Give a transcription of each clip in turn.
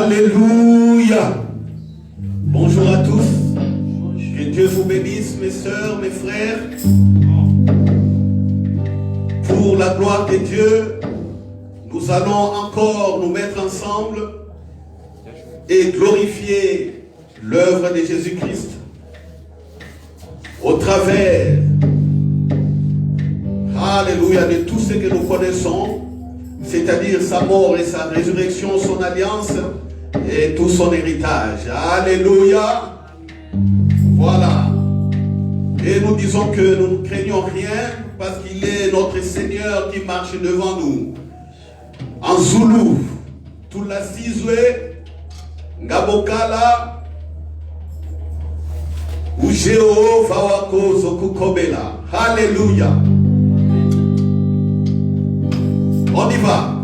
Alléluia. Bonjour à tous. Que Dieu vous bénisse, mes sœurs, mes frères. Pour la gloire de Dieu, nous allons encore nous mettre ensemble et glorifier l'œuvre de Jésus-Christ au travers, alléluia, de tout ce que nous connaissons, c'est-à-dire sa mort et sa résurrection, son alliance et tout son héritage. Alléluia. Voilà. Et nous disons que nous ne craignons rien parce qu'il est notre Seigneur qui marche devant nous. En Zoulou, Tula Sizwe, Ngabokala, Ujeo Fawako Zokukobela. Alléluia. On y va.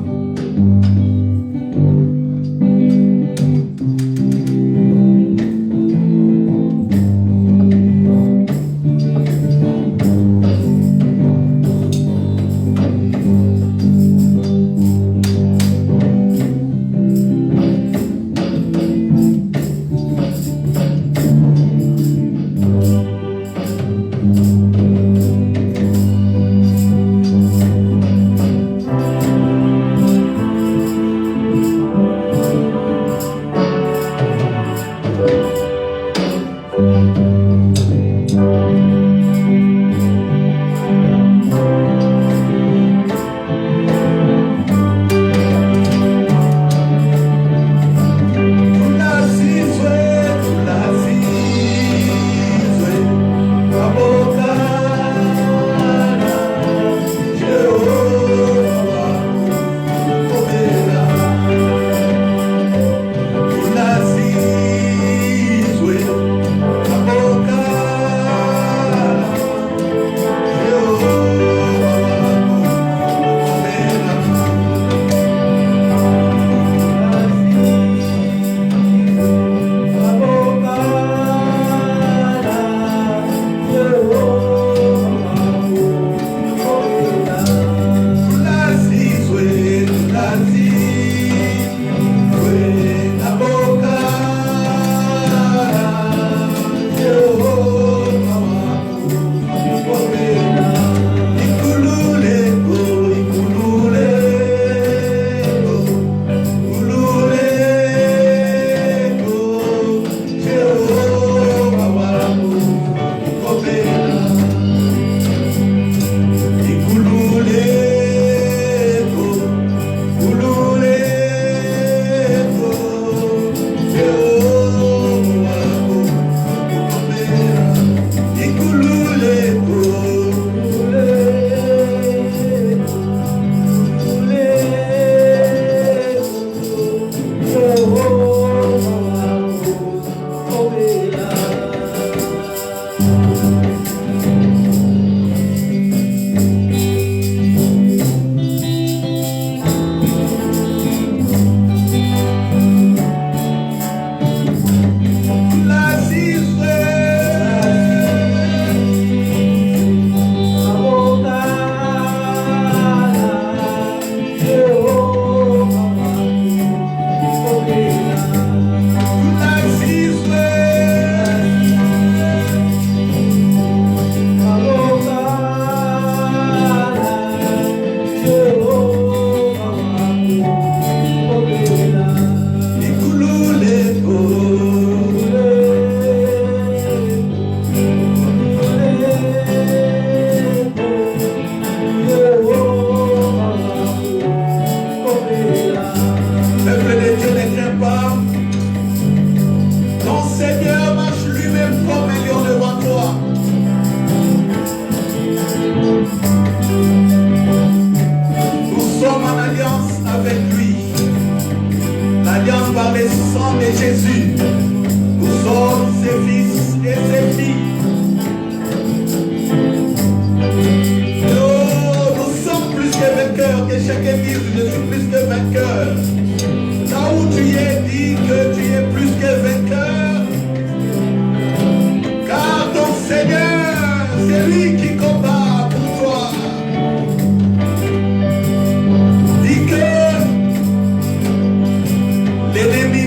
L'ennemi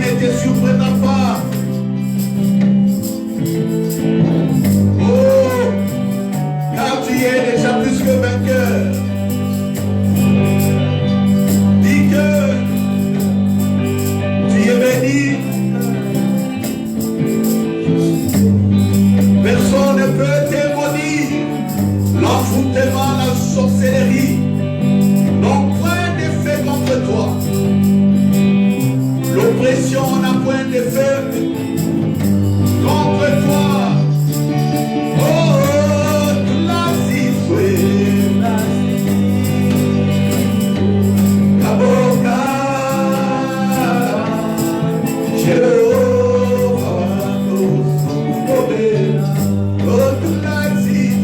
l'oppression n'a point de feu contre toi. Oh, classique, Kaboka, Jehovah, oh, classique.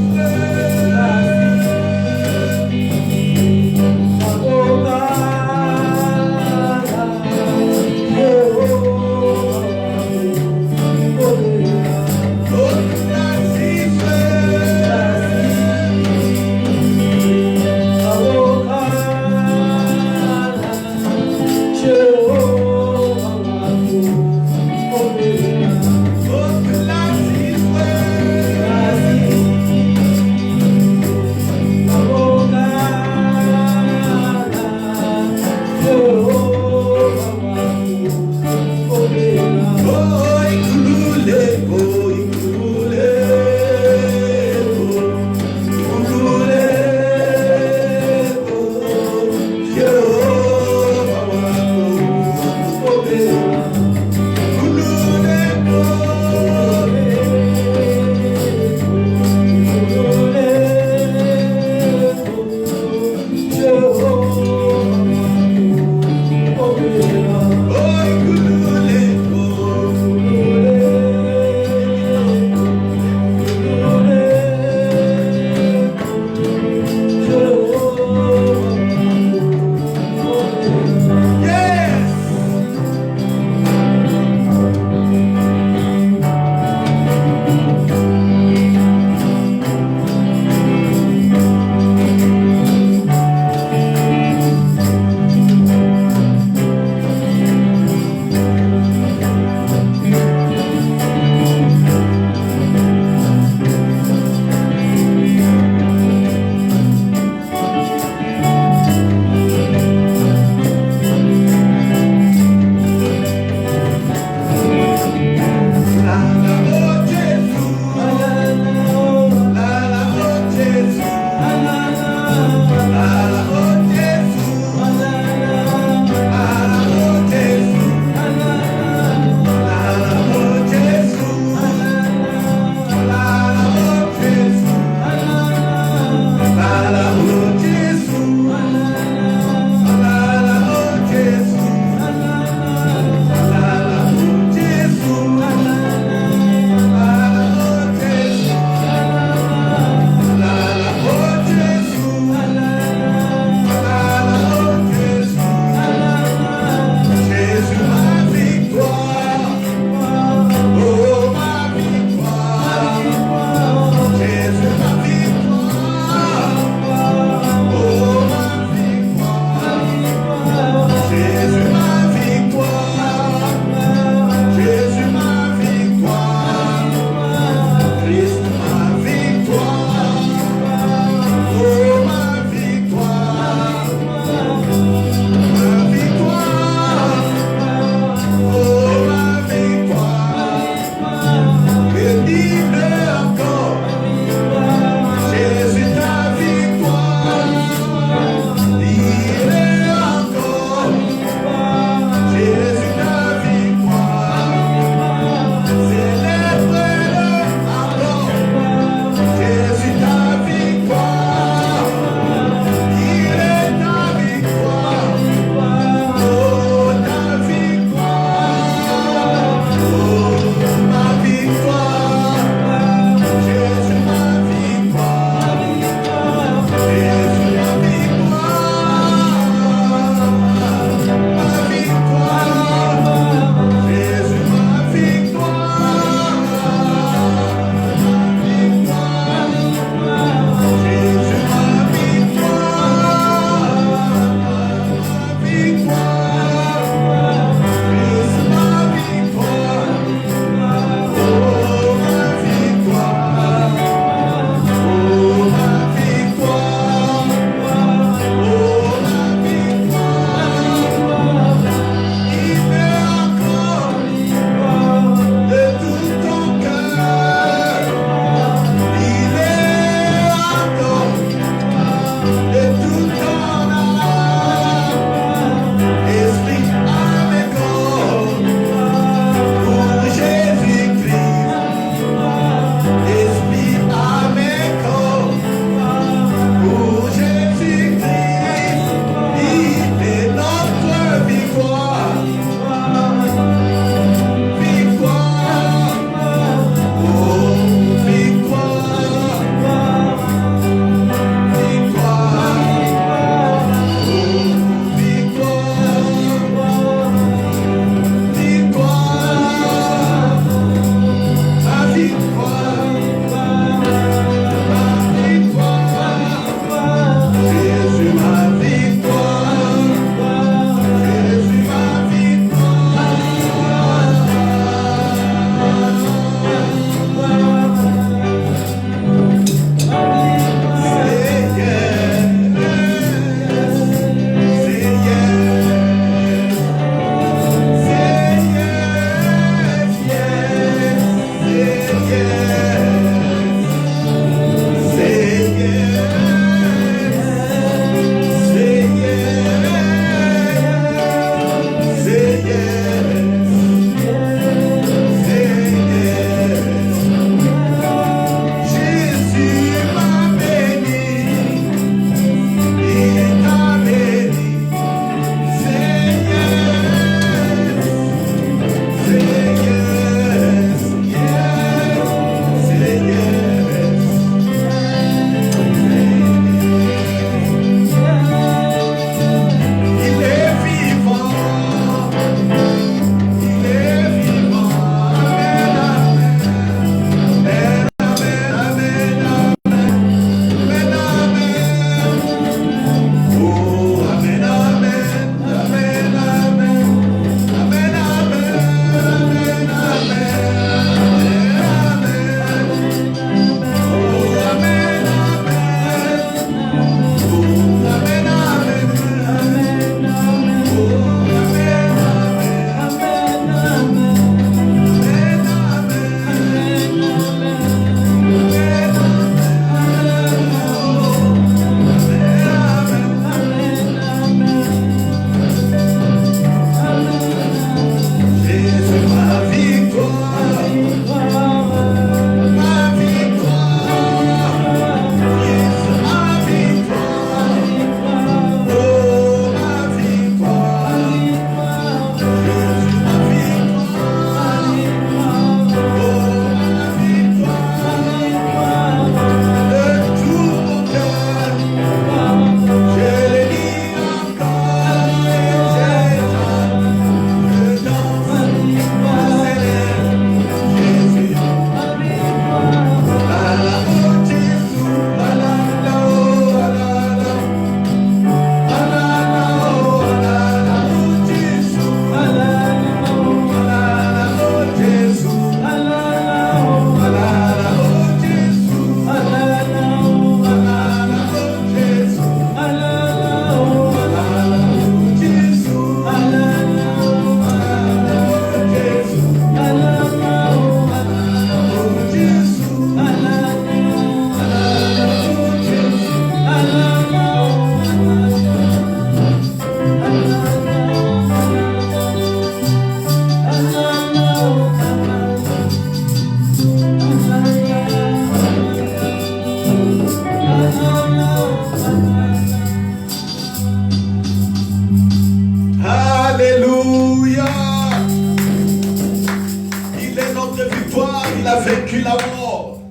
vaincu la mort.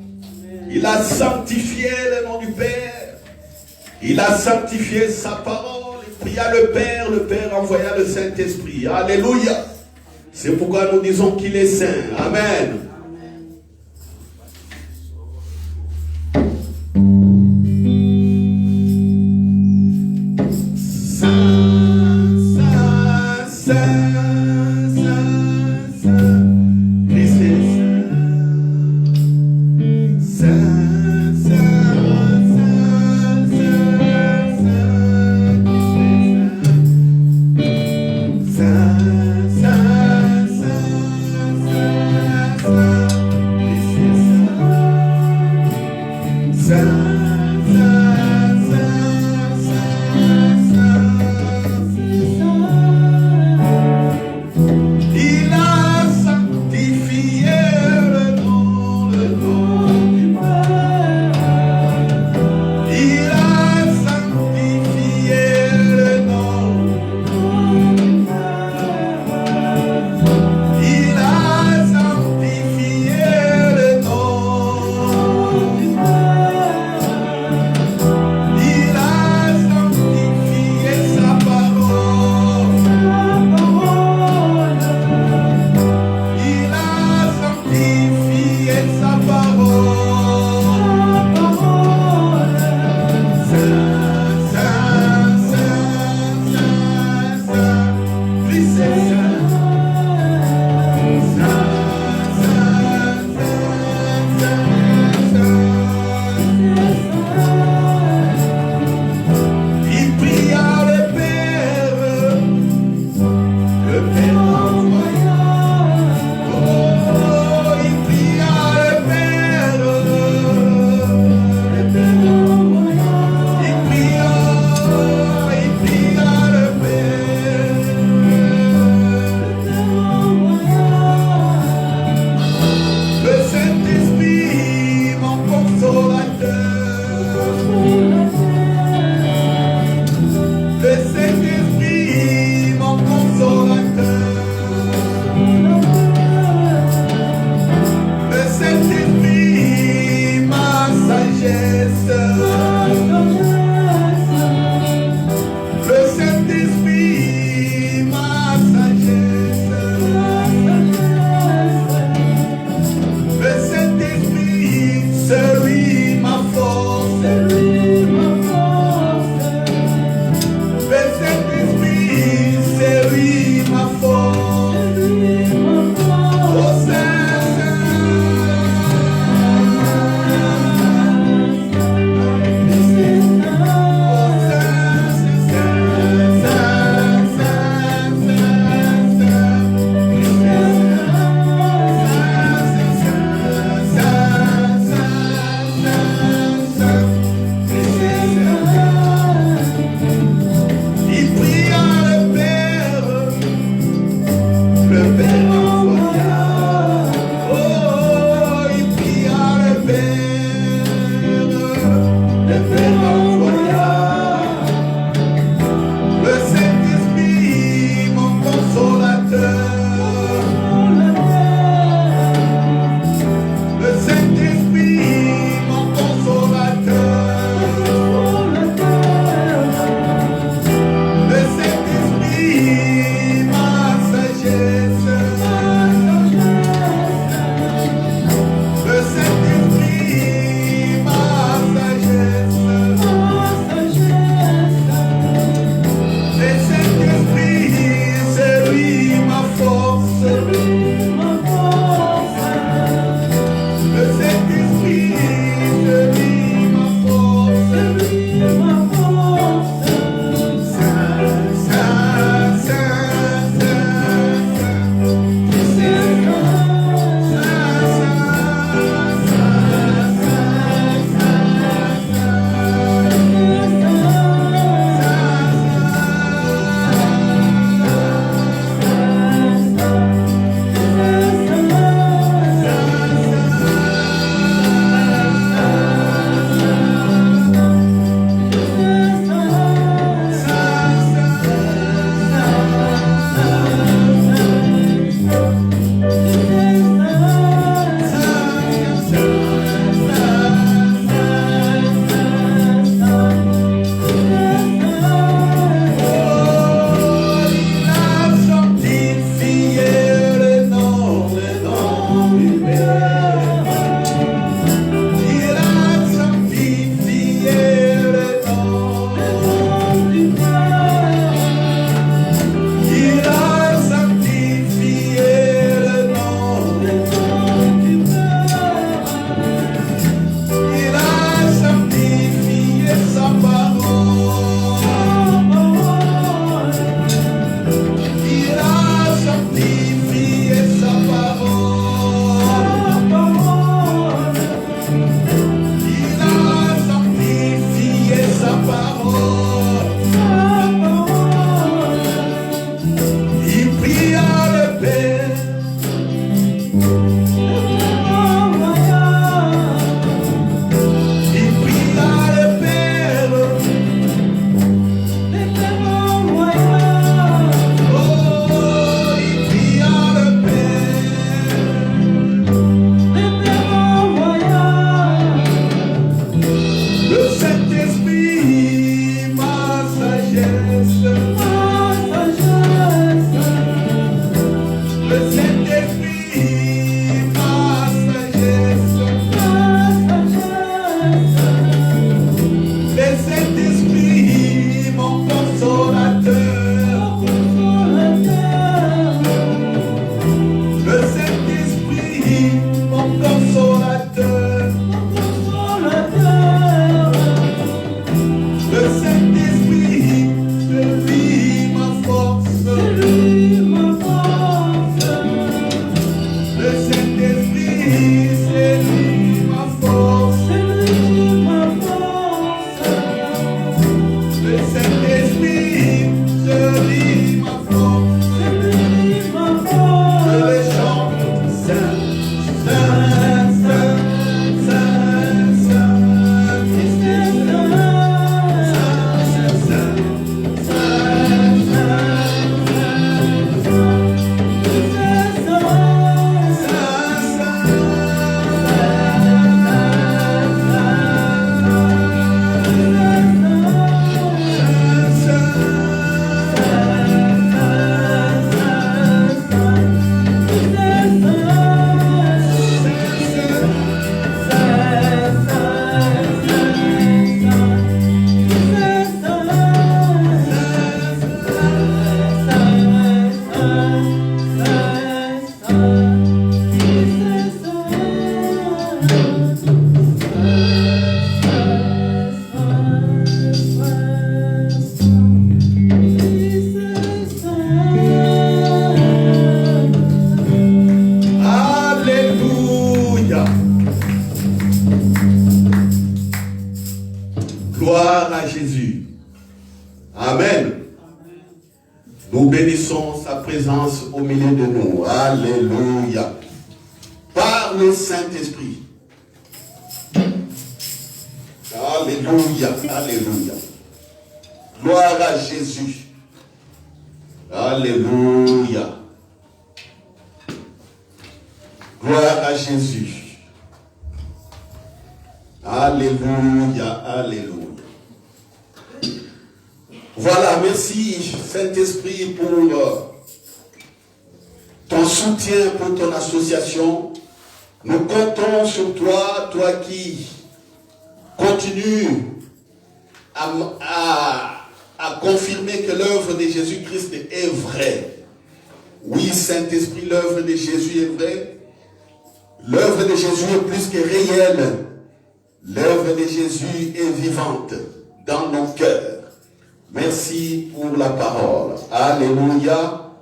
Il a sanctifié le nom du Père. Il a sanctifié sa parole. Il pria le Père envoya le Saint-Esprit. Alléluia. C'est pourquoi nous disons qu'il est saint. Amen. Sagesse. Gloire à Jésus. Amen. Nous bénissons sa présence au milieu de nous. Alléluia. Par le Saint-Esprit. Alléluia. Alléluia. Gloire à Jésus. Alléluia. Gloire à Jésus. Alléluia. Alléluia. Voilà, merci Saint-Esprit pour ton soutien, pour ton association. Nous comptons sur toi, toi qui continues à confirmer que l'œuvre de Jésus-Christ est vraie. Oui, Saint-Esprit, l'œuvre de Jésus est vraie. L'œuvre de Jésus est plus que réelle. L'œuvre de Jésus est vivante dans nos cœurs. Merci pour la parole. Alléluia.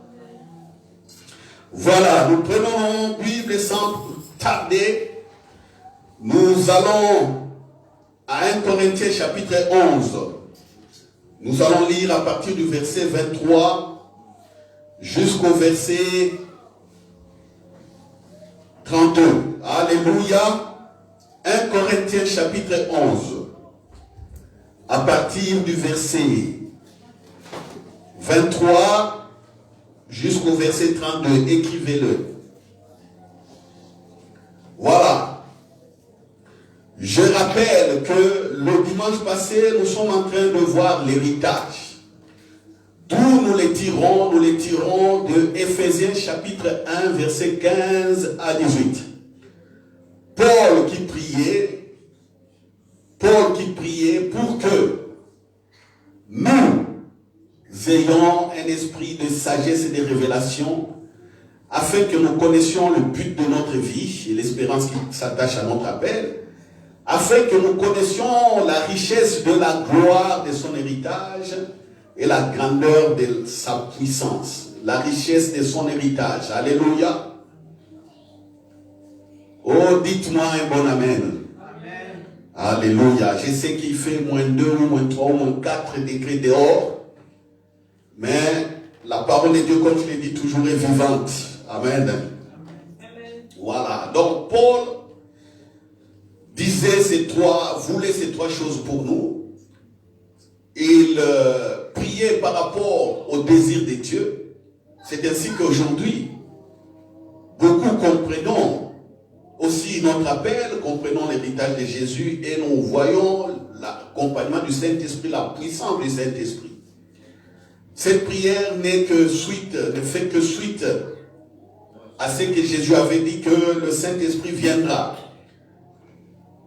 Voilà, nous prenons Bible sans tarder. Nous allons à 1 Corinthiens chapitre 11. Nous allons lire à partir du verset 23 jusqu'au verset 32. Alléluia. 1 Corinthiens chapitre 11. À partir du verset 23 jusqu'au verset 32. Écrivez-le. Voilà. Je rappelle que le dimanche passé, nous sommes en train de voir l'héritage. D'où nous les tirons de Éphésiens chapitre 1, verset 15 à 18. Paul qui priait pour que nous ayons un esprit de sagesse et de révélation afin que nous connaissions le but de notre vie et l'espérance qui s'attache à notre appel, afin que nous connaissions la richesse de la gloire de son héritage et la grandeur de sa puissance, la richesse de son héritage. Alléluia. Oh, dites-moi un bon amen. Amen. Alléluia. Je sais qu'il fait moins 2, moins 3, moins 4 degrés dehors, mais la parole de Dieu, comme je l'ai dit toujours, est vivante. Amen. Amen. Voilà. Donc, Paul voulait ces trois choses pour nous. Il priait par rapport au désir de Dieu. C'est ainsi qu'aujourd'hui, beaucoup comprenons aussi notre appel, comprenons l'héritage de Jésus et nous voyons l'accompagnement du Saint-Esprit, la puissance du Saint-Esprit. Cette prière ne fait que suite à ce que Jésus avait dit que le Saint-Esprit viendra.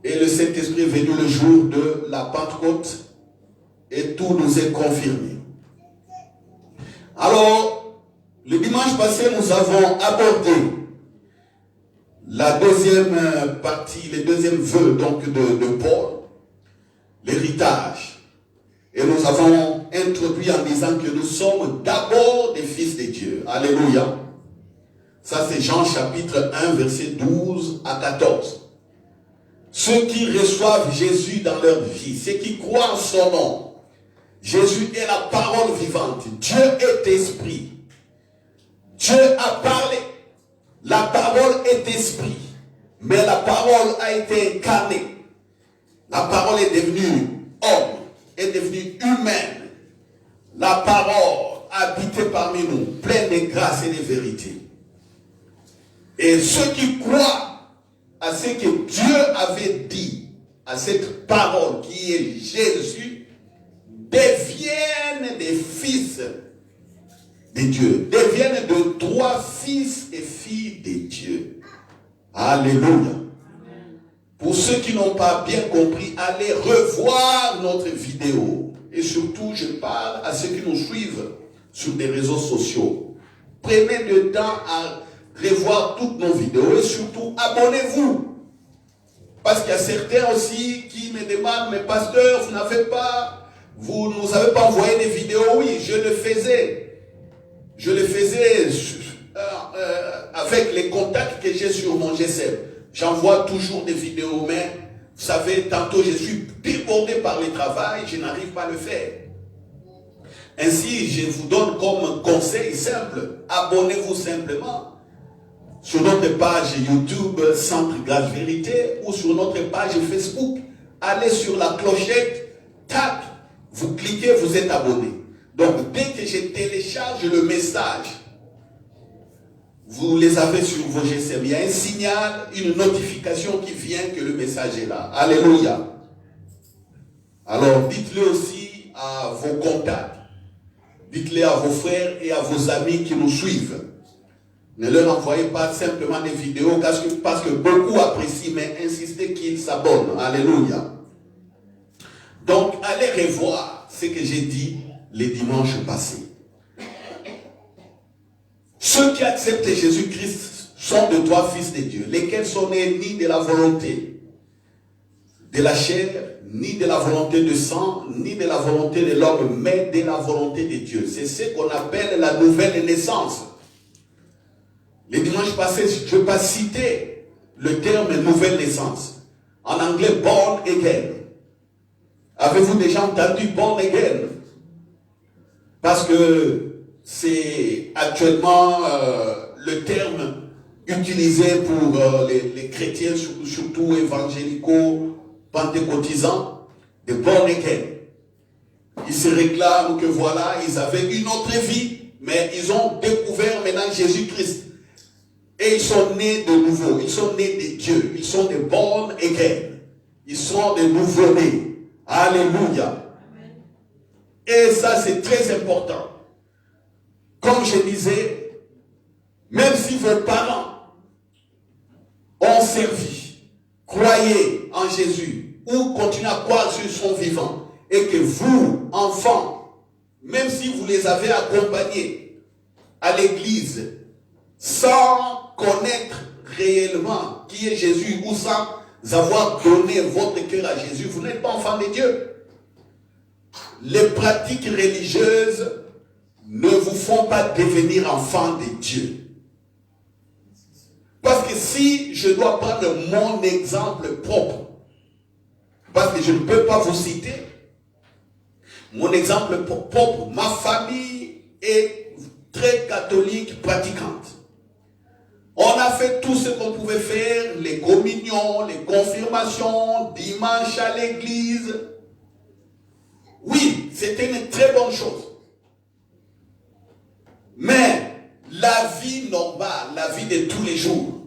Et le Saint-Esprit est venu le jour de la Pentecôte et tout nous est confirmé. Alors, le dimanche passé, nous avons abordé la deuxième partie, le deuxième vœu donc de Paul, l'héritage. Et nous avons introduit en disant que nous sommes d'abord des fils de Dieu. Alléluia. Ça c'est Jean chapitre 1, verset 12 à 14. Ceux qui reçoivent Jésus dans leur vie, ceux qui croient en son nom, Jésus est la parole vivante. Dieu est esprit. Dieu a parlé. La parole est esprit. Mais la parole a été incarnée. La parole est devenue homme, est devenue humaine. La parole a habité parmi nous, pleine de grâce et de vérité. Et ceux qui croient à ce que Dieu avait dit, à cette parole qui est Jésus, deviennent des fils de Dieu, deviennent de trois fils et filles de Dieu. Alléluia. Pour ceux qui n'ont pas bien compris, allez revoir notre vidéo. Et surtout, je parle à ceux qui nous suivent sur des réseaux sociaux. Prenez le temps à revoir toutes nos vidéos et surtout, abonnez-vous. Parce qu'il y a certains aussi qui me demandent, mais pasteur, vous ne nous avez pas envoyé des vidéos. Oui, je le faisais. Je le faisais avec les contacts que j'ai sur mon GSM. J'envoie toujours des vidéos, mais vous savez, tantôt je suis débordé par le travail, je n'arrive pas à le faire. Ainsi, je vous donne comme conseil simple, abonnez-vous simplement sur notre page YouTube Centre Grâce Vérité ou sur notre page Facebook. Allez sur la clochette, tape, vous cliquez, vous êtes abonné. Donc, dès que je télécharge le message, vous les avez sur vos GSM. Il y a un signal, une notification qui vient que le message est là. Alléluia. Alors, dites-le aussi à vos contacts. Dites-le à vos frères et à vos amis qui nous suivent. Ne leur envoyez pas simplement des vidéos parce que beaucoup apprécient, mais insistez qu'ils s'abonnent. Alléluia. Donc, allez revoir ce que j'ai dit les dimanches passés. Ceux qui acceptent Jésus-Christ sont de trois fils de Dieu, lesquels sont nés ni de la volonté de la chair, ni de la volonté de sang, ni de la volonté de l'homme, mais de la volonté de Dieu. C'est ce qu'on appelle la nouvelle naissance. Les dimanches passés, je n'ai pas cité le terme nouvelle naissance. En anglais, born again. Avez-vous déjà entendu born again? Parce que c'est actuellement le terme utilisé pour les chrétiens, surtout évangélicaux, pentecôtisants, de born again. Ils se réclament que voilà, ils avaient une autre vie, mais ils ont découvert maintenant Jésus-Christ. Et ils sont nés de nouveau, ils sont nés de Dieu, ils sont des born again. Ils sont des nouveau-nés. Alléluia. Et ça, c'est très important. Comme je disais, même si vos parents ont servi, croyez en Jésus, ou continuez à croire sur son vivant, et que vous, enfants, même si vous les avez accompagnés à l'église, sans connaître réellement qui est Jésus, ou sans avoir donné votre cœur à Jésus, vous n'êtes pas enfant de Dieu. Les pratiques religieuses ne vous font pas devenir enfant de Dieu. Parce que si je dois prendre mon exemple propre, parce que je ne peux pas vous citer, mon exemple propre, ma famille est très catholique pratiquante. On a fait tout ce qu'on pouvait faire, les communions, les confirmations, dimanche à l'église. Oui, c'était une très bonne chose. Mais la vie normale, la vie de tous les jours,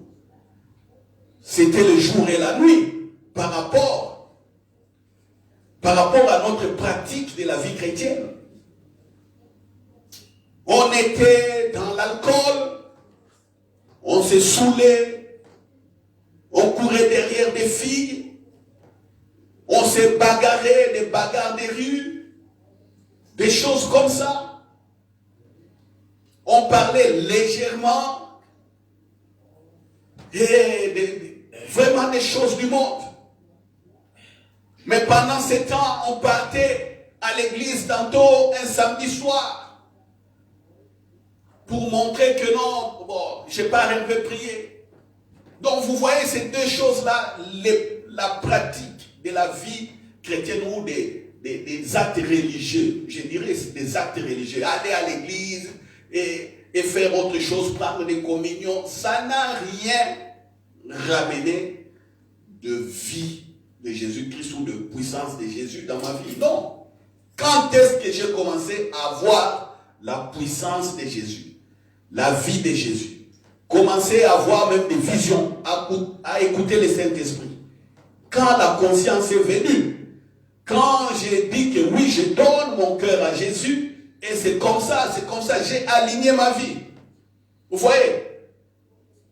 c'était le jour et la nuit par rapport à notre pratique de la vie chrétienne. On était dans l'alcool, on s'est saoulé, on courait derrière des filles, on s'est bagarré, des bagarres des rues, des choses comme ça. On parlait légèrement et vraiment des choses du monde. Mais pendant ces temps, on partait à l'église tantôt un samedi soir pour montrer que non, bon, je pars un peu prier. Donc vous voyez ces deux choses-là, la pratique de la vie chrétienne ou des actes religieux, je dirais des actes religieux, aller à l'église et faire autre chose, prendre des communions, ça n'a rien ramené de vie de Jésus-Christ ou de puissance de Jésus dans ma vie. Non. Quand est-ce que j'ai commencé à voir la puissance de Jésus, la vie de Jésus, commencer à voir même des visions, à écouter le Saint-Esprit? Quand la conscience est venue, quand j'ai dit que oui, je donne mon cœur à Jésus, et c'est comme ça, j'ai aligné ma vie. Vous voyez?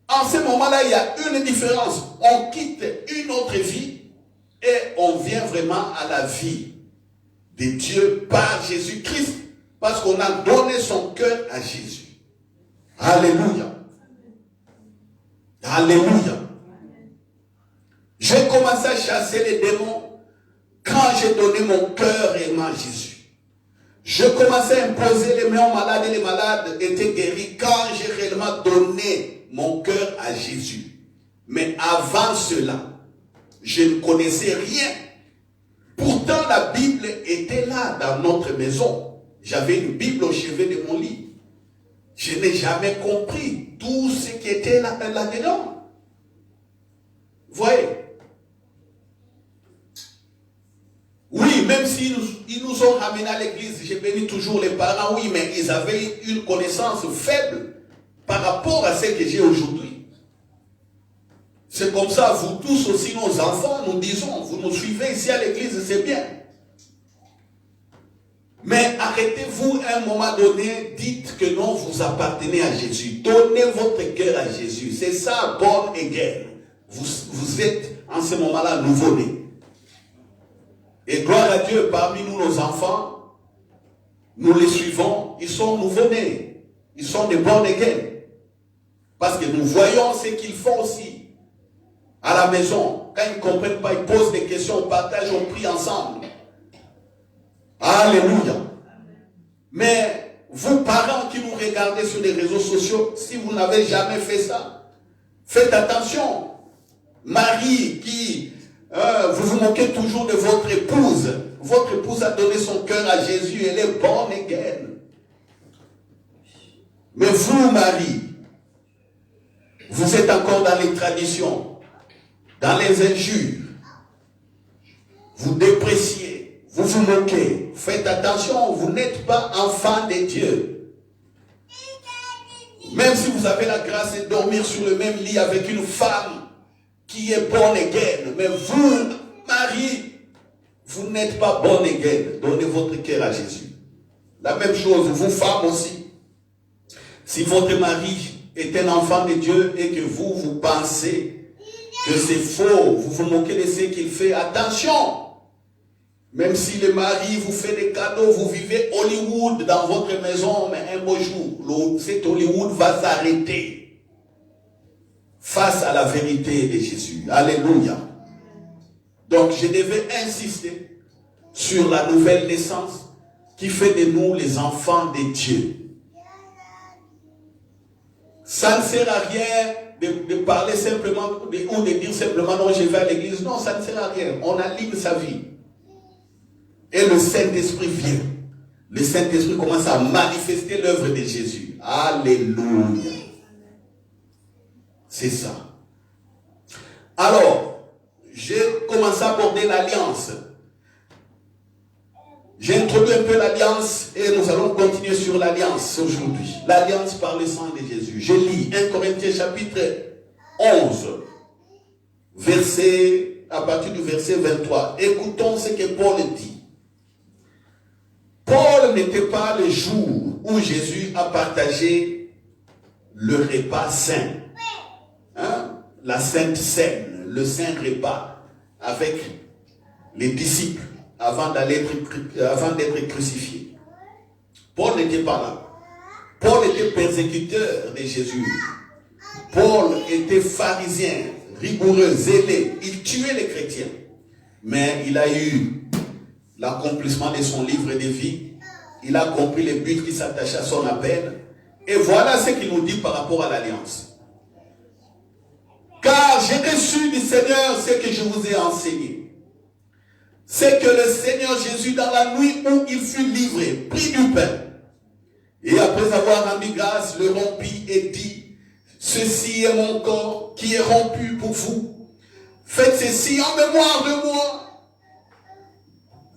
En ce moment-là, il y a une différence. On quitte une autre vie et on vient vraiment à la vie de Dieu par Jésus-Christ, parce qu'on a donné son cœur à Jésus. Alléluia. Alléluia. J'ai commencé à chasser les démons quand j'ai donné mon cœur réellement à Jésus. Je commençais à imposer les mains aux malades et les malades étaient guéris quand j'ai réellement donné mon cœur à Jésus. Mais avant cela, je ne connaissais rien. Pourtant, la Bible était là dans notre maison. J'avais une Bible au chevet de mon lit. Je n'ai jamais compris tout ce qui était là-dedans. Vous voyez? Oui, même s'ils nous ont ramenés à l'église, j'ai béni toujours les parents, oui, mais ils avaient une connaissance faible par rapport à ce que j'ai aujourd'hui. C'est comme ça, vous tous aussi, nos enfants, nous disons, vous nous suivez ici à l'église, c'est bien. Mais arrêtez-vous à un moment donné, dites que non, vous appartenez à Jésus. Donnez votre cœur à Jésus. C'est ça, born again. Vous êtes en ce moment-là nouveau-né. Et gloire à Dieu, parmi nous, nos enfants, nous les suivons, ils sont nouveau-nés. Ils sont des born again. Parce que nous voyons ce qu'ils font aussi. À la maison, quand ils ne comprennent pas, ils posent des questions, on partage, on prie ensemble. Alléluia. Mais vous, parents qui nous regardez sur les réseaux sociaux, si vous n'avez jamais fait ça, faites attention. Marie qui, vous vous moquez toujours de votre épouse. Votre épouse a donné son cœur à Jésus, elle est born again. Mais vous, Marie, vous êtes encore dans les traditions, dans les injures. Vous dépréciez, vous vous moquez. Faites attention, vous n'êtes pas enfant de Dieu. Même si vous avez la grâce de dormir sur le même lit avec une femme qui est born again, mais vous, Marie, vous n'êtes pas born again. Donnez votre cœur à Jésus. La même chose, vous femmes aussi. Si votre mari est un enfant de Dieu et que vous pensez que c'est faux, vous vous moquez de ce qu'il fait, attention. Même si le mari vous fait des cadeaux, vous vivez Hollywood dans votre maison, mais un beau jour, cet Hollywood va s'arrêter face à la vérité de Jésus. Alléluia. Donc je devais insister sur la nouvelle naissance qui fait de nous les enfants de Dieu. Ça ne sert à rien de parler simplement ou de dire simplement non, je vais à l'église. Non, ça ne sert à rien. On aligne sa vie. Et le Saint-Esprit vient. Le Saint-Esprit commence à manifester l'œuvre de Jésus. Alléluia. C'est ça. Alors, j'ai commencé à aborder l'alliance. J'ai introduit un peu l'alliance et nous allons continuer sur l'alliance aujourd'hui. L'alliance par le sang de Jésus. Je lis 1 Corinthiens chapitre 11, à partir du verset 23. Écoutons ce que Paul dit. Paul n'était pas le jour où Jésus a partagé le repas saint. la Sainte Seine, le Saint Repas, avec les disciples avant d'être crucifié. Paul n'était pas là. Paul était persécuteur de Jésus. Paul était pharisien, rigoureux, zélé. Il tuait les chrétiens. Mais il a eu l'accomplissement de son livre de vie. Il a compris les buts qui s'attachaient à son appel. Et voilà ce qu'il nous dit par rapport à l'alliance. Car j'ai reçu du Seigneur ce que je vous ai enseigné. C'est que le Seigneur Jésus, dans la nuit où il fut livré, prit du pain. Et après avoir rendu grâce, le rompit et dit, ceci est mon corps qui est rompu pour vous. Faites ceci en mémoire de moi.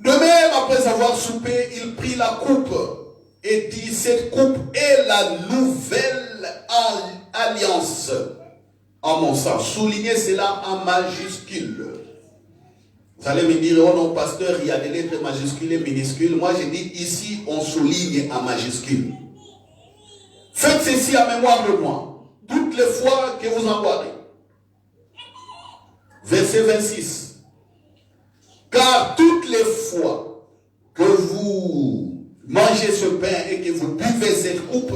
De même, après avoir soupé, il prit la coupe et dit, cette coupe est la nouvelle alliance en mon sang. Soulignez cela en majuscule. Vous allez me dire, oh non, pasteur, il y a des lettres majuscules et minuscules. Moi, je dis, ici, on souligne en majuscule. Faites ceci en mémoire de moi, toutes les fois que vous en boirez. Verset 26. Car toutes les fois que vous mangez ce pain et que vous buvez cette coupe,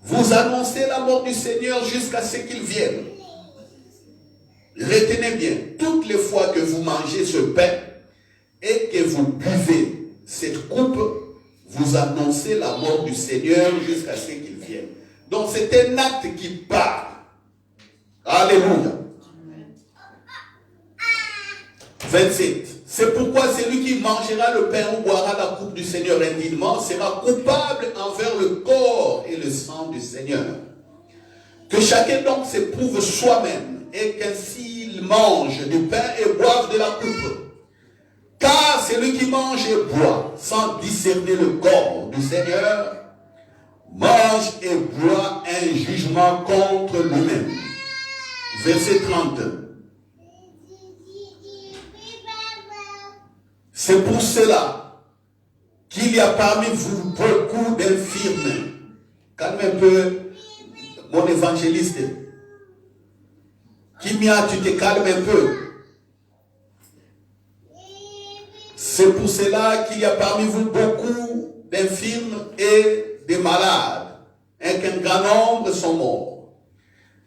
vous annoncez la mort du Seigneur jusqu'à ce qu'il vienne. Retenez bien, toutes les fois que vous mangez ce pain et que vous buvez cette coupe, vous annoncez la mort du Seigneur jusqu'à ce qu'il vienne. Donc c'est un acte qui parle. Alléluia. 27. C'est pourquoi celui qui mangera le pain ou boira la coupe du Seigneur indignement sera coupable envers le corps et le sang du Seigneur. Que chacun donc s'éprouve soi-même et qu'ainsi il mange du pain et boive de la coupe. Car celui qui mange et boit sans discerner le corps du Seigneur mange et boit un jugement contre lui-même. Verset 30. C'est pour cela qu'il y a parmi vous beaucoup d'infirmes. Calme un peu mon évangéliste. Kimia, tu te calmes un peu. C'est pour cela qu'il y a parmi vous beaucoup d'infirmes et de malades, et qu'un grand nombre sont morts.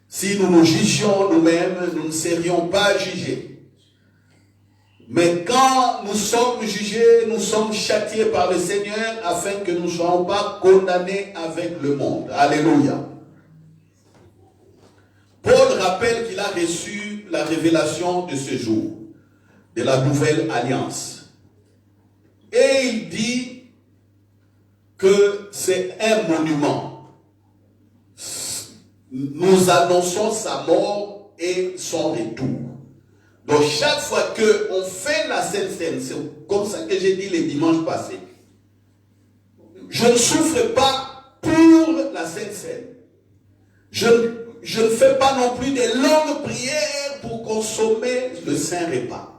Si nous nous jugions nous-mêmes, nous ne serions pas jugés. Mais quand nous sommes jugés, nous sommes châtiés par le Seigneur afin que nous ne soyons pas condamnés avec le monde. Alléluia. Paul rappelle qu'il a reçu la révélation de ce jour, de la nouvelle alliance. Et il dit que c'est un monument. Nous annonçons sa mort et son retour. Donc chaque fois qu'on fait la Sainte Seine, c'est comme ça que j'ai dit les dimanches passés, je ne souffre pas pour la Sainte Seine. Je ne fais pas non plus des longues prières pour consommer le Saint Repas.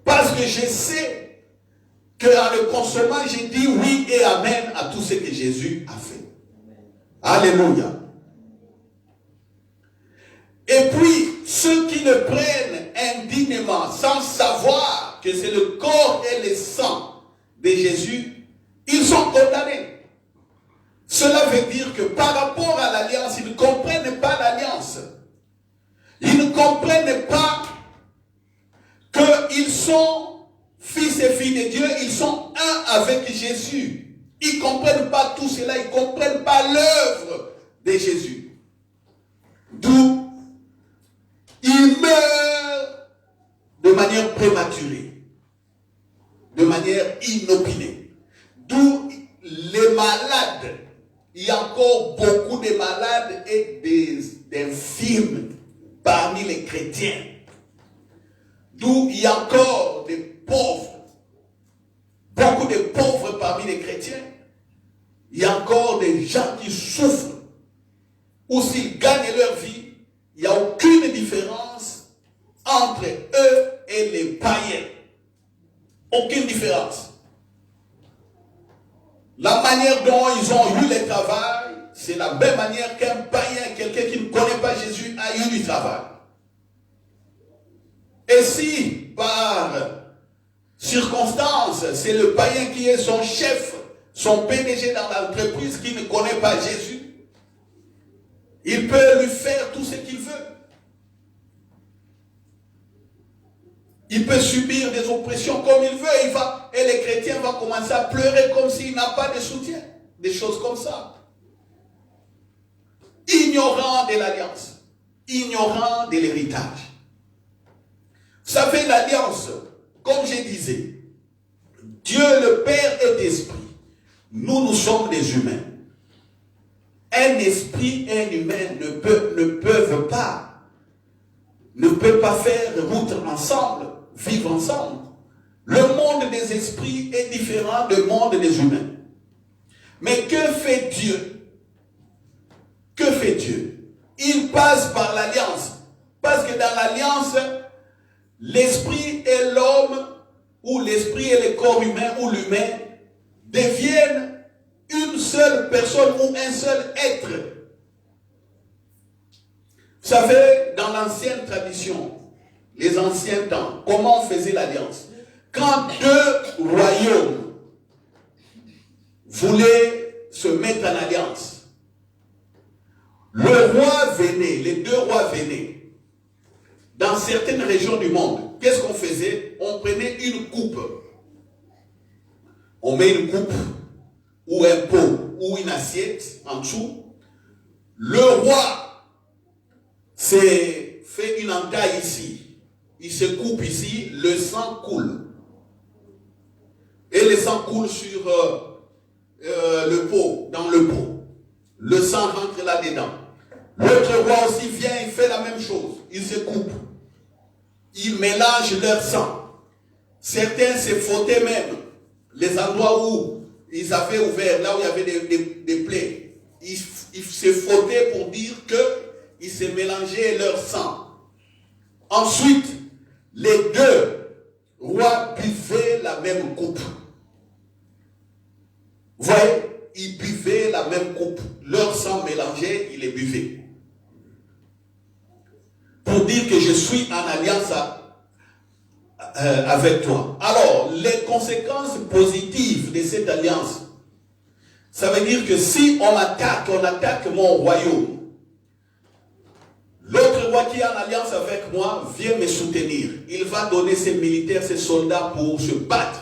Parce que je sais qu'en le consommant, j'ai dit oui et amen à tout ce que Jésus a fait. Alléluia. Et puis, ceux qui le prennent indignement, sans savoir que c'est le corps et le sang de Jésus, ils sont condamnés. Cela veut dire que par rapport à l'alliance, ils ne comprennent pas l'alliance. Ils ne comprennent pas qu'ils sont fils et filles de Dieu, ils sont un avec Jésus. Ils ne comprennent pas tout cela, ils ne comprennent pas l'œuvre de Jésus. D'où il meurt de manière prématurée, de manière inopinée. D'où les malades, il y a encore beaucoup de malades et d'infirmes parmi les chrétiens. D'où il y a encore des pauvres, beaucoup de pauvres parmi les chrétiens. Il y a encore des gens qui souffrent, ou s'ils gagnent leur vie, il n'y a aucune différence entre eux et les païens. Aucune différence. La manière dont ils ont eu le travail, c'est la même manière qu'un païen, quelqu'un qui ne connaît pas Jésus, a Et si par circonstance, c'est le païen qui est son chef, son PDG dans l'entreprise qui ne connaît pas Jésus, il peut lui faire tout ce qu'il veut. Il peut subir des oppressions comme il veut. Et les chrétiens vont commencer à pleurer comme s'il n'a pas de soutien. Des choses comme ça. Ignorant de l'alliance. Ignorant de l'héritage. Vous savez, l'alliance, comme je disais, Dieu le Père est esprit. Nous sommes des humains. Un esprit et un humain ne peuvent pas faire route ensemble, vivre ensemble. Le monde des esprits est différent du monde des humains. Mais que fait Dieu? Que fait Dieu? Il passe par l'alliance. Parce que dans l'alliance, l'esprit et l'homme, ou l'esprit et le corps humain, ou l'humain, deviennent une seule personne ou un seul être. Vous savez, dans l'ancienne tradition, les anciens temps, comment on faisait l'alliance? Quand deux royaumes voulaient se mettre en alliance, le roi venait, les deux rois venaient. Dans certaines régions du monde, qu'est-ce qu'on faisait? On prenait une coupe. On met une coupe ou un pot ou une assiette en dessous. Le roi s'est fait une entaille ici. Il se coupe ici, le sang coule. Et le sang coule sur le pot, dans le pot. Le sang rentre là-dedans. L'autre roi aussi vient, il fait la même chose. Il se coupe. Ils mélangent leur sang. Certains se frottaient même. Les endroits où ils avaient ouvert, là où il y avait des plaies, ils se frottaient pour dire qu'ils se mélangeaient leur sang. Ensuite, les deux rois buvaient la même coupe. Vous voyez, ils buvaient la même coupe. Leur sang mélangé, ils les buvaient. Pour dire que je suis en alliance avec toi. Alors, les conséquences positives de cette alliance, ça veut dire que si on attaque mon royaume, l'autre roi qui est en alliance avec moi vient me soutenir. Il va donner ses militaires, ses soldats pour se battre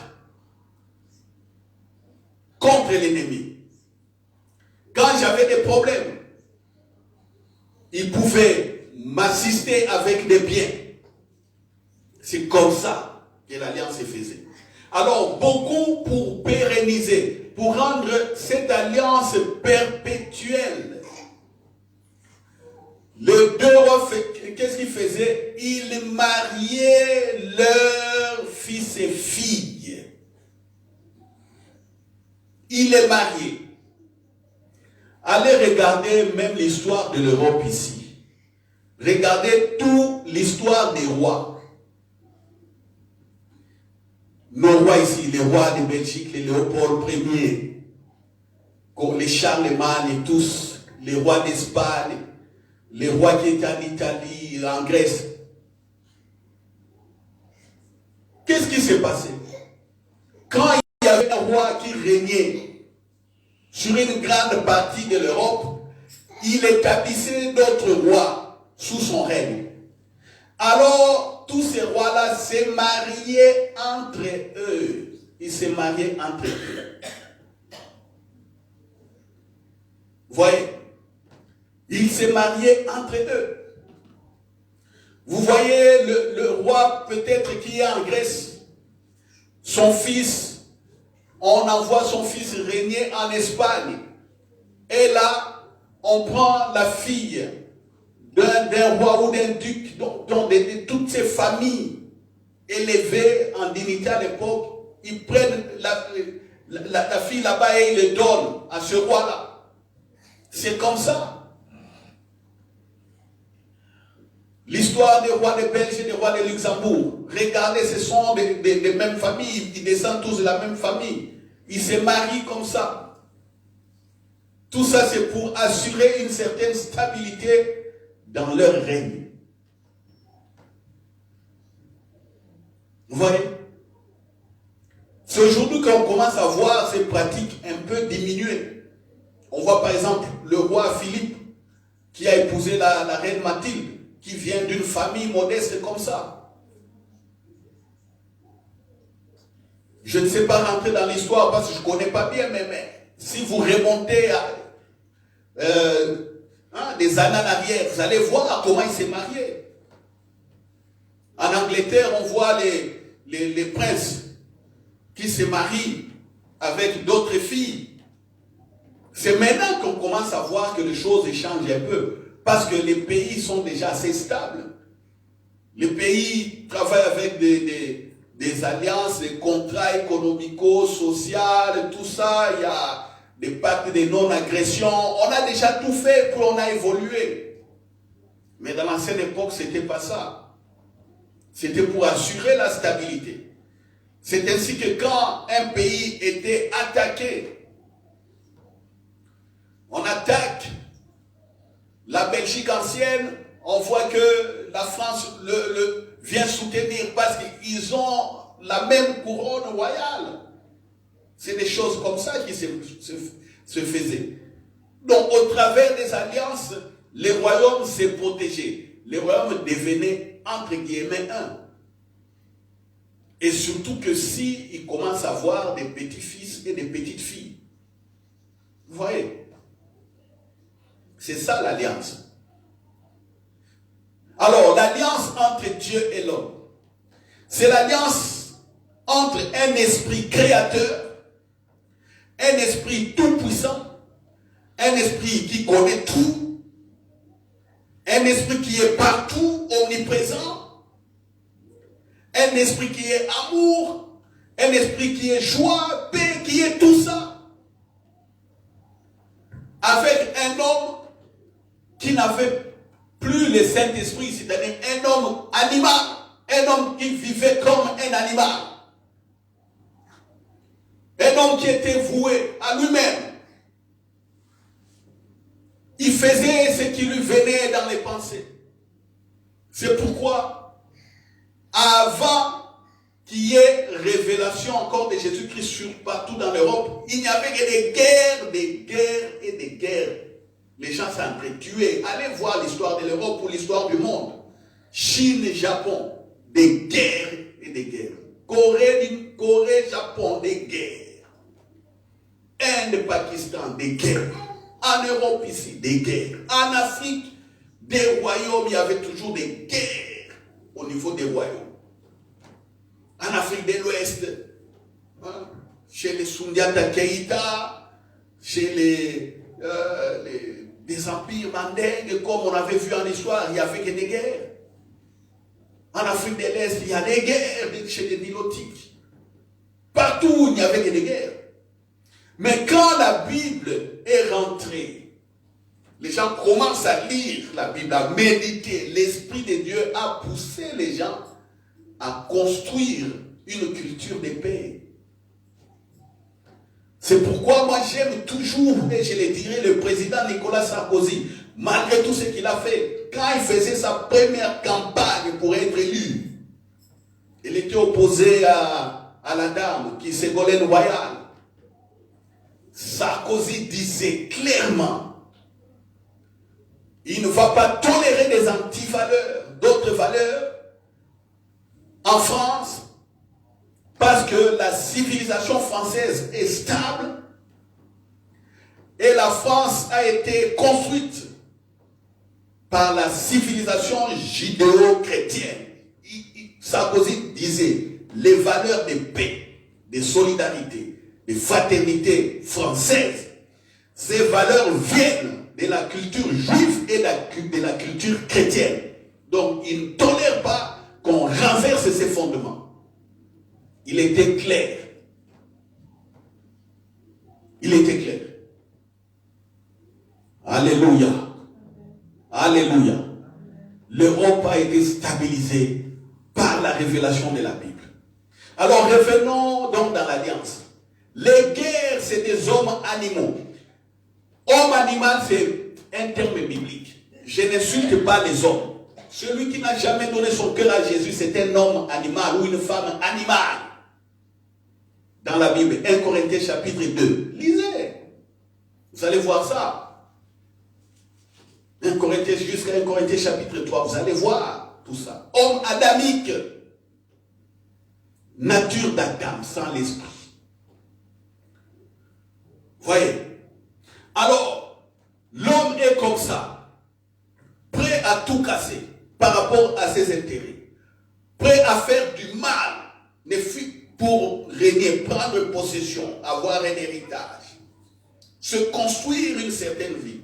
contre l'ennemi. Quand j'avais des problèmes, il pouvait m'assister avec des biens. C'est comme ça que l'alliance se faisait. Alors, beaucoup pour pérenniser, pour rendre cette alliance perpétuelle. Les deux rois, qu'est-ce qu'ils faisaient? Ils mariaient leurs fils et filles. Ils les mariaient. Allez regarder même l'histoire de l'Europe ici. Regardez toute l'histoire des rois. Nos rois ici, les rois de Belgique, les Léopold Ier, les Charlemagne et tous, les rois d'Espagne, les rois qui étaient en Italie, en Grèce. Qu'est-ce qui s'est passé? Quand il y avait un roi qui régnait sur une grande partie de l'Europe, il établissait d'autres rois sous son règne. Alors, tous ces rois-là se mariaient entre eux. Ils se mariaient entre eux. Vous voyez? Ils se mariaient entre eux. Vous voyez le roi peut-être qui est en Grèce, son fils, on envoie son fils régner en Espagne. Et là, on prend la fille d'un roi ou d'un duc, dont toutes ces familles élevées en dignité à l'époque, ils prennent la fille là-bas et ils le donnent à ce roi-là. C'est comme ça. L'histoire des rois de Belgique et des rois de Luxembourg. Regardez, ce sont des mêmes familles. Ils descendent tous de la même famille. Ils se marient comme ça. Tout ça, c'est pour assurer une certaine stabilité dans leur règne. Vous voyez? C'est aujourd'hui qu'on commence à voir ces pratiques un peu diminuer. On voit par exemple le roi Philippe qui a épousé la reine Mathilde, qui vient d'une famille modeste comme ça. Je ne sais pas rentrer dans l'histoire parce que je ne connais pas bien, mais si vous remontez à des années en arrière, vous allez voir comment il s'est marié. En Angleterre, on voit les princes qui se marient avec d'autres filles. C'est maintenant qu'on commence à voir que les choses changent un peu. Parce que les pays sont déjà assez stables. Les pays travaillent avec des alliances, des contrats économico-sociaux, tout ça. Il y a des pactes de non-agression. On a déjà tout fait pour on a évolué. Mais dans l'ancienne époque, ce n'était pas ça. C'était pour assurer la stabilité. C'est ainsi que quand un pays était attaqué, on attaque la Belgique ancienne, on voit que la France vient soutenir parce qu'ils ont la même couronne royale. C'est des choses comme ça qui se faisaient. Donc au travers des alliances, les royaumes se protégeaient. Les royaumes devenaient entre guillemets un. Et surtout que si ils commencent à avoir des petits-fils et des petites-filles. Vous voyez? C'est ça l'alliance. Alors, l'alliance entre Dieu et l'homme, c'est l'alliance entre un esprit créateur, un esprit tout-puissant, un esprit qui connaît tout, un esprit qui est partout, omniprésent, un esprit qui est amour, un esprit qui est joie, paix, qui est tout ça, avec un homme qui n'avait plus le Saint-Esprit, c'est-à-dire un homme animal, un homme qui vivait comme un animal, un homme qui était voué à lui-même. Il faisait ce qui lui venait dans les pensées. C'est pourquoi, avant qu'il y ait révélation encore de Jésus-Christ partout dans l'Europe, il n'y avait que des guerres et des guerres. Les gens s'entretuaient. Allez voir l'histoire de l'Europe ou l'histoire du monde. Chine et Japon, des guerres et des guerres. Corée, Japon, des guerres. Inde, Pakistan, des guerres. En Europe ici, des guerres. En Afrique, des royaumes, il y avait toujours des guerres au niveau des royaumes. En Afrique de l'Ouest, chez les Sundiata Keïta, chez des empires mandingues, comme on avait vu en histoire, il n'y avait que des guerres. En Afrique de l'Est, il y a des guerres chez les Nilotiques. Partout, il n'y avait que des guerres. Mais quand la Bible est rentrée, les gens commencent à lire la Bible, à méditer. L'Esprit de Dieu a poussé les gens à construire une culture de paix. C'est pourquoi moi j'aime toujours, et je le dirai, le président Nicolas Sarkozy, malgré tout ce qu'il a fait, quand il faisait sa première campagne pour être élu, il était opposé à la dame qui est Ségolène Royal. Sarkozy disait clairement, il ne va pas tolérer des antivaleurs, d'autres valeurs en France, parce que la civilisation française est stable et la France a été construite par la civilisation judéo-chrétienne. Sarkozy disait, les valeurs de paix, de solidarité, de fraternité française, ces valeurs viennent de la culture juive et de la culture chrétienne. Donc, il ne tolère pas qu'on renverse ces fondements. Il était clair. Il était clair. Alléluia. Alléluia. L'Europe a été stabilisée par la révélation de la Bible. Alors revenons donc dans l'Alliance. Les guerres, c'est des hommes animaux. Homme animal, c'est un terme biblique. Je n'insulte pas les hommes. Celui qui n'a jamais donné son cœur à Jésus, c'est un homme animal ou une femme animale. Dans la Bible, 1 Corinthiens chapitre 2. Lisez. Vous allez voir ça. 1 Corinthiens jusqu'à 1 Corinthiens chapitre 3. Vous allez voir tout ça. Homme adamique. Nature d'Adam sans l'esprit. Voyez. Alors, l'homme est comme ça. Prêt à tout casser par rapport à ses intérêts. Prêt à faire du mal. Ne fut pour régner, prendre possession, avoir un héritage. Se construire une certaine vie.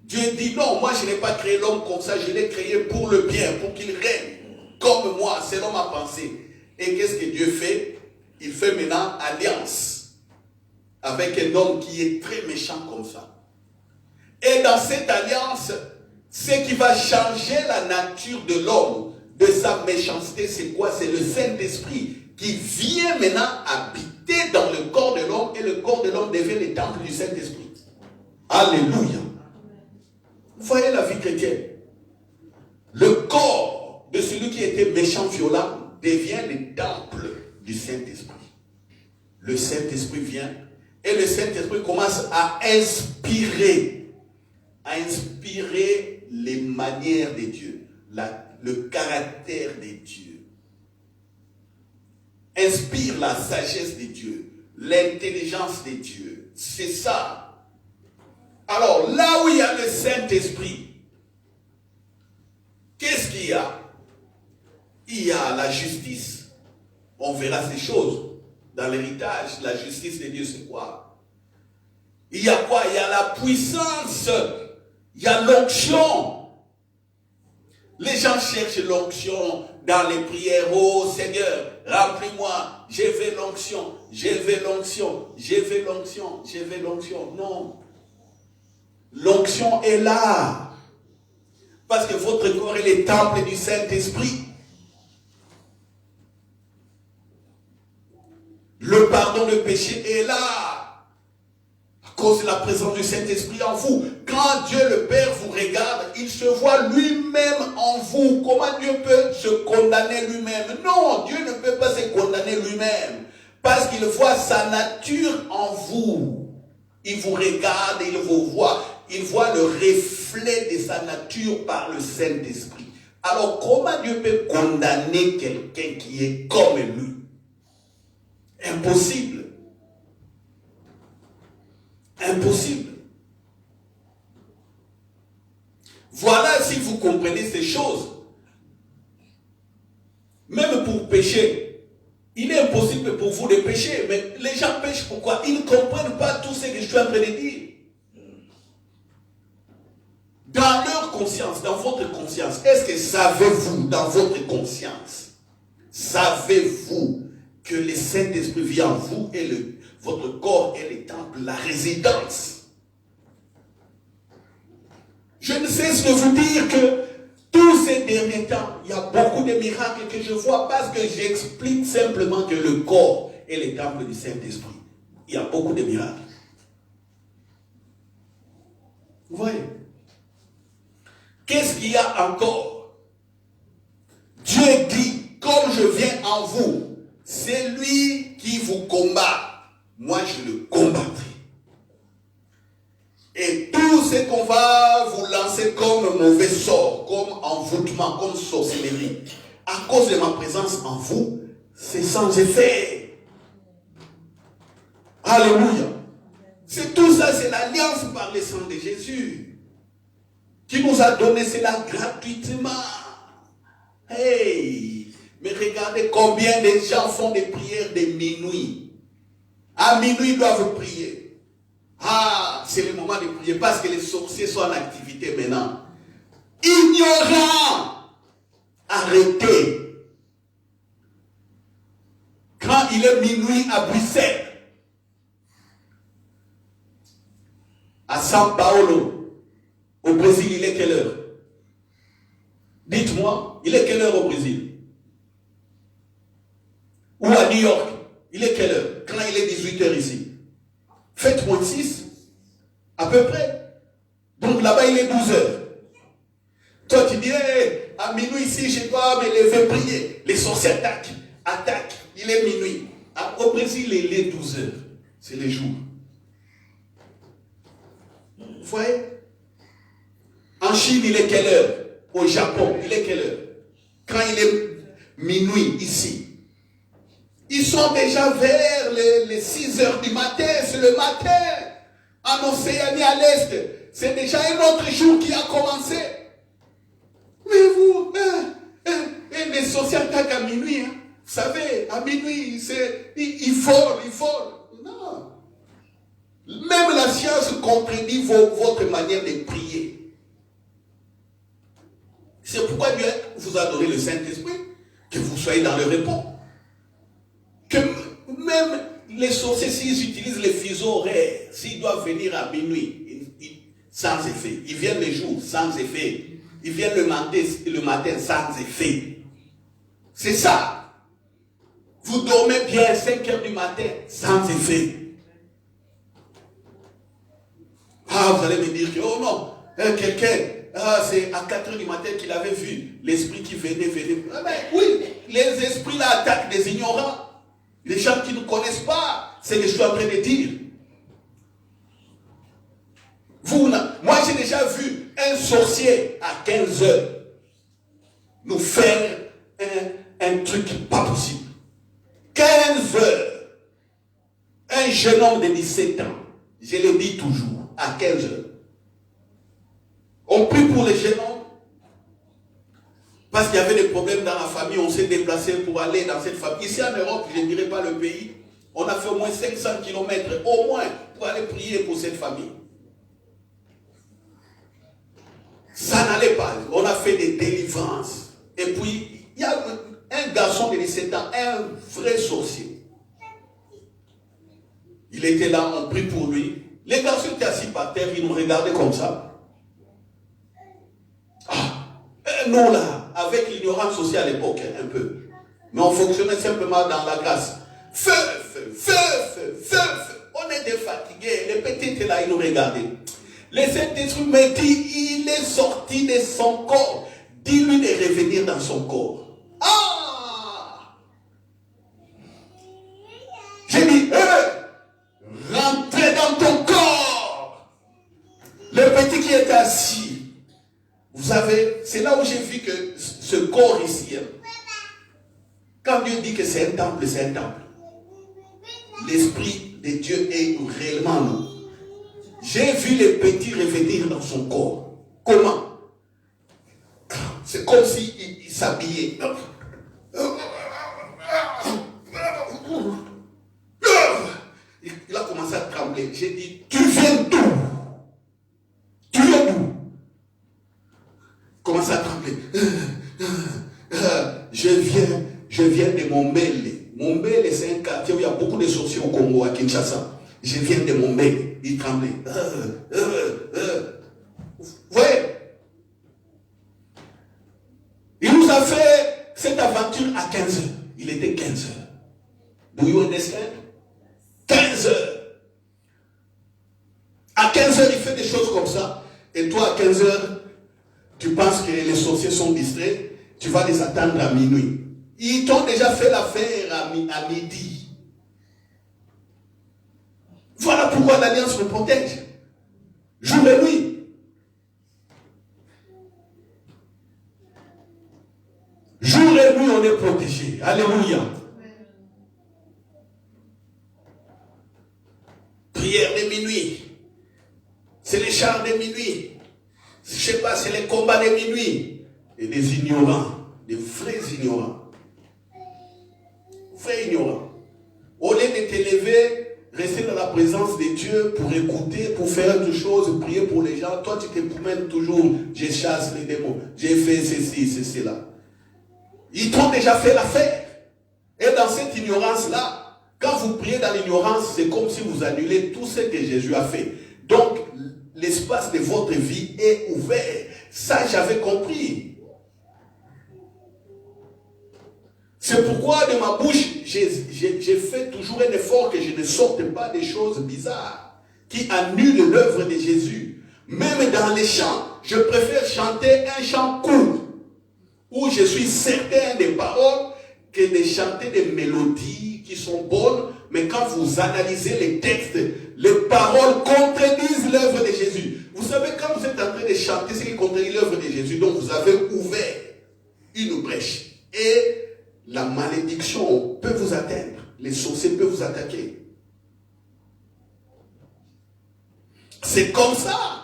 Dieu dit non, moi je n'ai pas créé l'homme comme ça, je l'ai créé pour le bien, pour qu'il règne comme moi, selon ma pensée. Et qu'est-ce que Dieu fait? Il fait maintenant alliance avec un homme qui est très méchant comme ça. Et dans cette alliance, ce qui va changer la nature de l'homme, de sa méchanceté, c'est quoi? C'est le Saint-Esprit qui vient maintenant habiter dans le corps de l'homme et le corps de l'homme devient le temple du Saint-Esprit. Alléluia. Vous voyez la vie chrétienne. Le corps de celui qui était méchant, violent, devient le temple du Saint-Esprit. Le Saint-Esprit vient et le Saint-Esprit commence à inspirer les manières de Dieu, le caractère de Dieu. Inspire la sagesse de Dieu, l'intelligence de Dieu. C'est ça. Alors, là où il y a le Saint-Esprit, qu'est-ce qu'il y a? Il y a la justice. On verra ces choses dans l'héritage. La justice de Dieu, c'est quoi? Il y a quoi? Il y a la puissance. Il y a l'onction. Les gens cherchent l'onction dans les prières. Oh Seigneur, remplis-moi. Je veux l'onction. Je veux l'onction. Je veux l'onction. Je veux l'onction. Non. L'onction est là. Parce que votre corps est le temple du Saint-Esprit. Le pardon de péché est là. À cause de la présence du Saint-Esprit en vous. Quand Dieu le Père vous regarde, il se voit lui-même en vous. Comment Dieu peut se condamner lui-même? Non, Dieu ne peut pas se condamner lui-même. Parce qu'il voit sa nature en vous. Il vous regarde et il vous voit. Il voit le reflet de sa nature par le Saint-Esprit. Alors comment Dieu peut condamner quelqu'un qui est comme lui? Impossible. Impossible. Voilà, si vous comprenez ces choses, même pour pécher, il est impossible pour vous de pécher, mais les gens pêchent pourquoi? Ils ne comprennent pas tout ce que je suis en train de dire. Dans leur conscience, dans votre conscience, est-ce que savez-vous, dans votre conscience, savez-vous que le Saint-Esprit vit en vous et votre corps est le temple, la résidence? Je ne cesse de vous dire que tous ces derniers temps, il y a beaucoup de miracles que je vois parce que j'explique simplement que le corps est le temple du Saint-Esprit. Il y a beaucoup de miracles. Vous voyez? Qu'est-ce qu'il y a encore? Dieu dit, comme je viens en vous, c'est lui qui vous combat. Moi, je le combattrai. Et tout ce qu'on va vous lancer comme mauvais sort, comme envoûtement, comme sorcellerie, à cause de ma présence en vous, c'est sans effet. Alléluia. C'est tout ça, c'est l'alliance par le sang de Jésus qui nous a donné cela gratuitement. Hey! Mais regardez combien de gens font des prières de minuit. À minuit, ils doivent prier. Ah, c'est le moment de prier parce que les sorciers sont en activité maintenant. Ignorants, arrêtez. Quand il est minuit à Bruxelles, à São Paulo, au Brésil, il est quelle heure? Dites-moi, il est quelle heure au Brésil? Ou à New York, il est quelle heure? Quand il est 18h ici. Faites -6, à peu près. Donc là-bas, il est 12h. Toi, tu dis, hey, à minuit ici, je dois me lever prier. Les sorciers attaquent. Il est minuit. Au Brésil, il est 12 heures. C'est les jours. Vous voyez? En Chine, il est quelle heure? Au Japon, il est quelle heure? Quand il est minuit ici, ils sont déjà vers les 6 heures du matin. C'est le matin. En Océanie, à l'Est, c'est déjà un autre jour qui a commencé. Mais vous, les sorciers attaquent à minuit. Hein. Vous savez, à minuit, ils volent. Non. Même la science contredit votre manière de prier. C'est pourquoi Dieu vous a donné le Saint-Esprit, que vous soyez dans le repos. Que même les sorciers, s'ils utilisent les fuseaux horaires, s'ils doivent venir à minuit, sans effet. Ils viennent le jour, sans effet. Ils viennent le matin sans effet. C'est ça. Vous dormez bien à 5 heures du matin, sans effet. Vous allez me dire que, oh non, quelqu'un, c'est à 4 heures du matin qu'il avait vu l'esprit qui venait. Mais oui, les esprits là attaquent des ignorants. Les gens qui ne connaissent pas, c'est ce que je suis en train de dire. Moi, j'ai déjà vu un sorcier à 15 heures nous faire un truc pas possible. 15 heures. Un jeune homme de 17 ans, je le dis toujours, à 15 heures. On prie pour les jeunes hommes. Parce qu'il y avait des problèmes dans la famille, on s'est déplacé pour aller dans cette famille. Ici en Europe, je ne dirais pas le pays, on a fait au moins 500 km, au moins, pour aller prier pour cette famille. Ça n'allait pas. On a fait des délivrances. Et puis, il y a un garçon de 17 ans, un vrai sorcier. Il était là, on prie pour lui. Les garçons étaient assis par terre, ils nous regardaient comme ça. Nous là, avec l'ignorance aussi à l'époque, un peu. Mais on fonctionnait simplement dans la grâce. Feu. On était fatigués. Les petits étaient là, ils nous regardaient. Le Saint-Esprit me dit, il est sorti de son corps. Dis-lui de revenir dans son corps. J'ai dit, rentrez dans ton corps. Le petit qui était assis. Vous savez, c'est là où j'ai vu que ce corps ici, quand Dieu dit que c'est un temple, c'est un temple. L'Esprit de Dieu est réellement nous. J'ai vu le petit revenir dans son corps. Comment? C'est comme s'il s'habillait. Il a commencé à trembler. J'ai dit, tu viens d'où? Tu viens d'où? Commence à trembler. Je viens de Mombele. Mombele, c'est un quartier où il y a beaucoup de sorciers au Congo, à Kinshasa. Je viens de Mombele. Il tremblait. Vous voyez? Il nous a fait cette aventure à 15 heures. Il était 15 heures. Do you understand? 15 heures. À 15 heures, il fait des choses comme ça. Et toi, à 15 heures, tu penses que les sorciers sont distraits, tu vas les attendre à minuit. Ils t'ont déjà fait l'affaire à midi. Voilà pourquoi l'Alliance me protège. Jour et nuit. Jour et nuit, on est protégé. Alléluia. Prière de minuit. C'est les chars de minuit. Je ne sais pas, c'est les combats de minuit. Et des ignorants, des vrais ignorants. Vrais ignorants. Au lieu de te lever, rester dans la présence de Dieu pour écouter, pour faire autre chose, prier pour les gens, toi tu te promènes toujours, je chasse les démons, j'ai fait ceci, cela. Ils t'ont déjà fait l'affaire. Et dans cette ignorance-là, quand vous priez dans l'ignorance, c'est comme si vous annulez tout ce que Jésus a fait. Donc, l'espace de votre vie est ouvert. Ça, j'avais compris. C'est pourquoi de ma bouche, j'ai fait toujours un effort que je ne sorte pas des choses bizarres qui annulent l'œuvre de Jésus. Même dans les chants, je préfère chanter un chant court, où je suis certain des paroles, que de chanter des mélodies qui sont bonnes, mais quand vous analysez les textes, les paroles contredisent l'œuvre de Jésus. Vous savez, quand vous êtes en train de chanter ce qui contredit l'œuvre de Jésus, donc vous avez ouvert une brèche. Et la malédiction peut vous atteindre. Les sorciers peuvent vous attaquer. C'est comme ça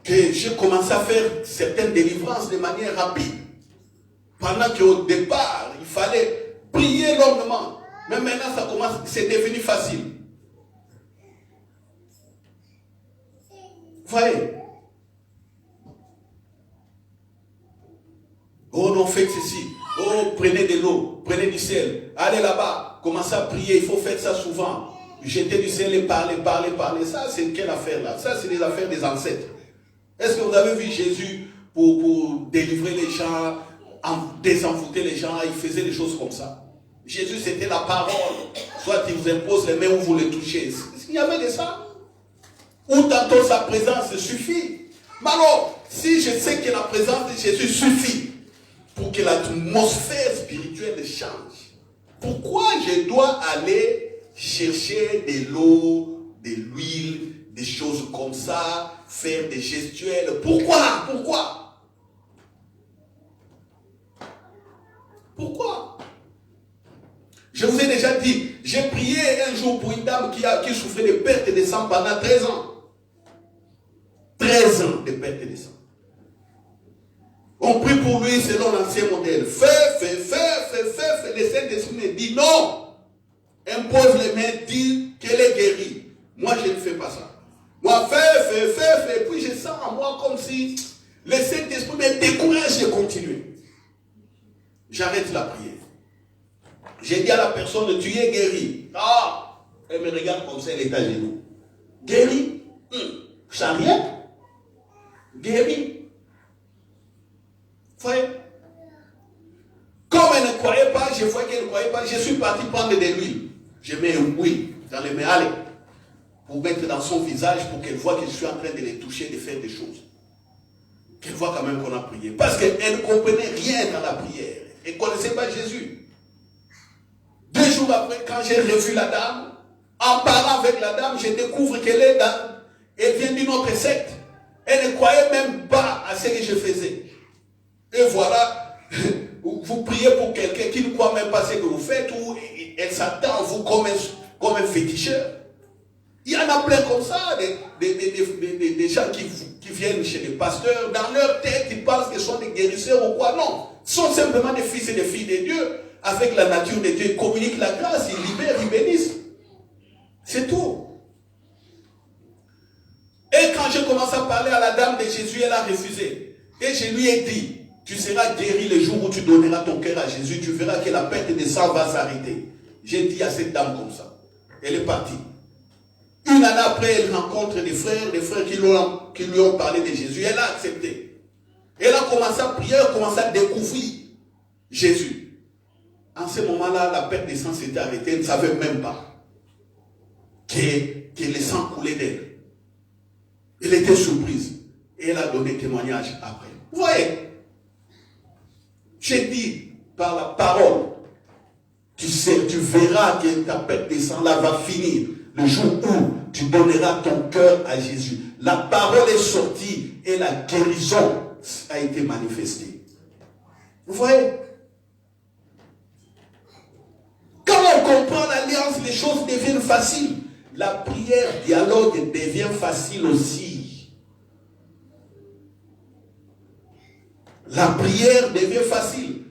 que j'ai commencé à faire certaines délivrances de manière rapide. Pendant qu'au départ, il fallait prier longuement. Mais maintenant, ça commence, c'est devenu facile. Vous voyez? Oh non, faites ceci. Oh, prenez de l'eau, prenez du sel. Allez là-bas, commencez à prier. Il faut faire ça souvent. Jeter du sel et parler. Ça, c'est quelle affaire là? Ça, c'est les affaires des ancêtres. Est-ce que vous avez vu Jésus pour délivrer les gens, désenvoûter les gens, il faisait des choses comme ça? Jésus, c'était la parole. Soit il vous impose les mains ou vous les touchez. Il y avait de ça. Ou tantôt sa présence suffit. Mais alors, si je sais que la présence de Jésus suffit pour que l'atmosphère spirituelle change, pourquoi je dois aller chercher de l'eau, de l'huile, des choses comme ça, faire des gestuels? Pourquoi? Je vous ai déjà dit, j'ai prié un jour pour une dame qui souffrait de perte de sang pendant 13 ans. 13 ans de perte de sang. On prie pour lui selon l'ancien modèle. Fais. Le Saint-Esprit me dit non. Impose les mains, dit qu'elle est guérie. Moi, je ne fais pas ça. Moi, fais. Puis je sens en moi comme si le Saint-Esprit me décourage de continuer. J'arrête la prière. J'ai dit à la personne, tu es guéri. Ah, elle me regarde comme ça, elle est à genoux. Guéri? Ça rien? Guéri? Voyez? Comme elle ne croyait pas, je vois qu'elle ne croyait pas, je suis parti prendre de l'huile. Je mets une huile dans les mains, allez, pour mettre dans son visage, pour qu'elle voit que je suis en train de les toucher, de faire des choses. Qu'elle voit quand même qu'on a prié. Parce qu'elle ne comprenait rien dans la prière. Elle ne connaissait pas Jésus. 2 jours après, quand j'ai revu la dame, en parlant avec la dame, je découvre elle vient d'une autre secte. Elle ne croyait même pas à ce que je faisais. Et voilà, vous priez pour quelqu'un qui ne croit même pas à ce que vous faites, ou elle s'attend à vous comme un féticheur. Il y en a plein comme ça, des gens qui viennent chez les pasteurs. Dans leur tête, ils pensent qu'ils sont des guérisseurs ou quoi. Non, ils sont simplement des fils et des filles de Dieu. Avec la nature de Dieu, ils communiquent la grâce, ils libèrent, ils bénissent. C'est tout. Et quand je commence à parler à la dame de Jésus, elle a refusé. Et je lui ai dit, tu seras guéri le jour où tu donneras ton cœur à Jésus, tu verras que la perte de sang va s'arrêter. J'ai dit à cette dame comme ça. Elle est partie. Une année après, elle rencontre des frères qui lui ont parlé de Jésus. Elle a accepté. Elle a commencé à prier, elle a commencé à découvrir Jésus. En ce moment-là, la perte de sang s'était arrêtée. Elle ne savait même pas que le sang coulait d'elle. Elle était surprise. Et elle a donné témoignage après. Vous voyez, j'ai dit par la parole, tu verras que ta perte de sang là va finir le jour où tu donneras ton cœur à Jésus. La parole est sortie et la guérison a été manifestée. Vous voyez? Quand on comprend l'alliance, les choses deviennent faciles. La prière, dialogue devient facile aussi. La prière devient facile.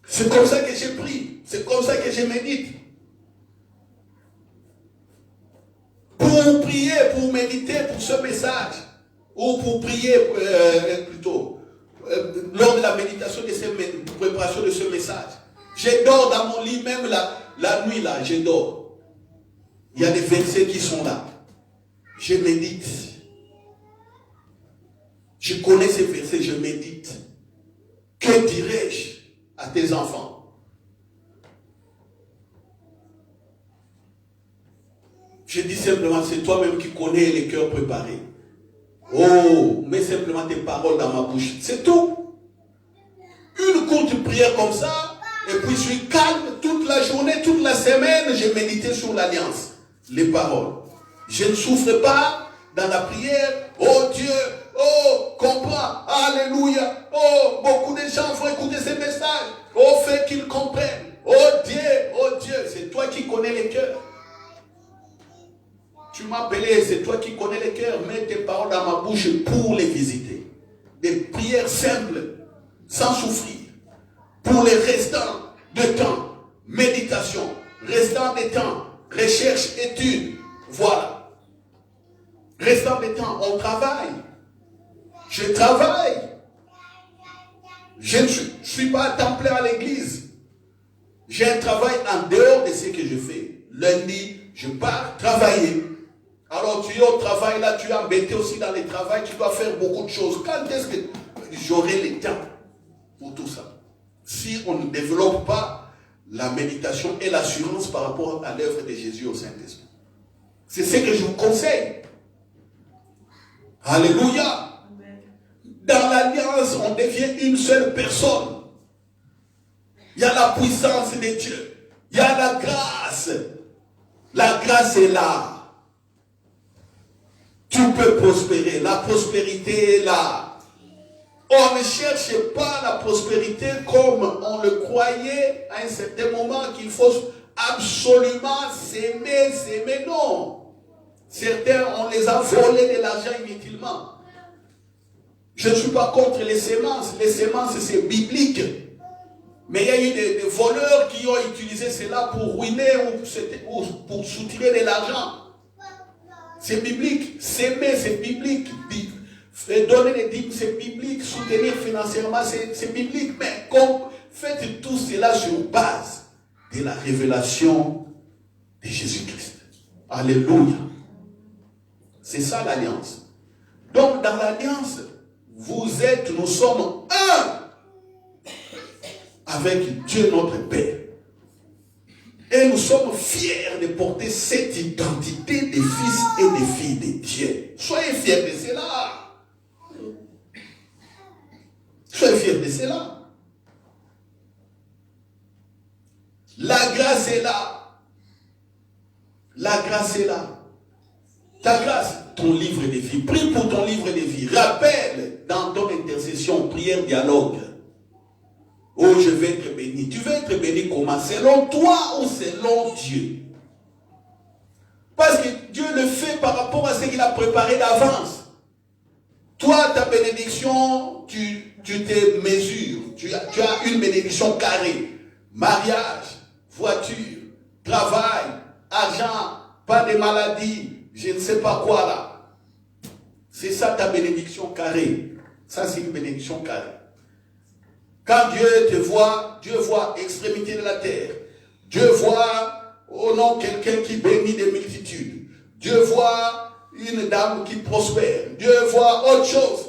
C'est comme ça que j'ai prie. C'est comme ça que je médite. Pour prier, pour méditer pour ce message, ou pour prier plutôt, lors de la méditation de cette préparation de ce message, je dors dans mon lit, même la nuit là, je dors. Il y a des versets qui sont là. Je médite. Je connais ces versets, je médite. Que dirais-je à tes enfants? Je dis simplement, c'est toi-même qui connais les cœurs préparés. Oh, mets simplement tes paroles dans ma bouche. C'est tout. Une courte prière comme ça, et puis je suis calme toute la journée, toute la semaine, j'ai médité sur l'alliance, les paroles. Je ne souffre pas dans la prière. Oh Dieu, oh, comprends, alléluia. Oh, beaucoup de gens vont écouter ces messages. Oh, fais qu'ils comprennent. Oh Dieu, c'est toi qui connais les cœurs. Tu m'as appelé, c'est toi qui connais les cœurs. Mets tes paroles dans ma bouche pour les visiter. Des prières simples, sans souffrir. Pour les restants de temps, méditation, restant des temps, recherche, étude, voilà. Restant des temps, on travaille. Je travaille. Je ne suis pas à temps plein à l'église. J'ai un travail en dehors de ce que je fais. Lundi, je pars travailler. Alors tu es au travail, là tu es embêté aussi dans le travail, tu dois faire beaucoup de choses. Quand est-ce que j'aurai le temps pour tout ça? Si on ne développe pas la méditation et l'assurance par rapport à l'œuvre de Jésus au Saint-Esprit. C'est ce que je vous conseille. Alléluia. Dans l'alliance, on devient une seule personne. Il y a la puissance de Dieu. Il y a la grâce. La grâce est là. Tu peux prospérer. La prospérité est là. On ne cherche pas la prospérité comme on le croyait à un certain moment qu'il faut absolument s'aimer. Non. Certains, on les a volés de l'argent inutilement. Je ne suis pas contre les semences. Les semences, c'est biblique. Mais il y a eu des voleurs qui ont utilisé cela pour ruiner ou pour soutirer de l'argent. C'est biblique. S'aimer, c'est biblique. Donner des dîmes, c'est biblique. Soutenir financièrement, c'est biblique. Mais faites tout cela sur base de la révélation de Jésus-Christ. Alléluia. C'est ça l'alliance. Donc dans l'alliance, nous sommes un avec Dieu notre Père. Et nous sommes fiers de porter cette identité des fils et des filles de Dieu. Soyez fiers de cela. Soyez fiers de cela. La grâce est là. La grâce est là. Ta grâce, ton livre de vie. Prie pour ton livre de vie. Rappelle dans ton intercession, prière, dialogue. Oh, je vais être béni. Tu veux être béni comment? Selon toi ou selon Dieu? Parce que Dieu le fait par rapport à ce qu'il a préparé d'avance. Toi, ta bénédiction, tu te mesures. Tu as une bénédiction carrée. Mariage, voiture, travail, argent, pas de maladie, je ne sais pas quoi là. C'est ça ta bénédiction carrée. Ça, c'est une bénédiction carrée. Quand Dieu te voit, Dieu voit extrémité de la terre. Dieu voit, oh non, quelqu'un qui bénit des multitudes. Dieu voit une dame qui prospère. Dieu voit autre chose.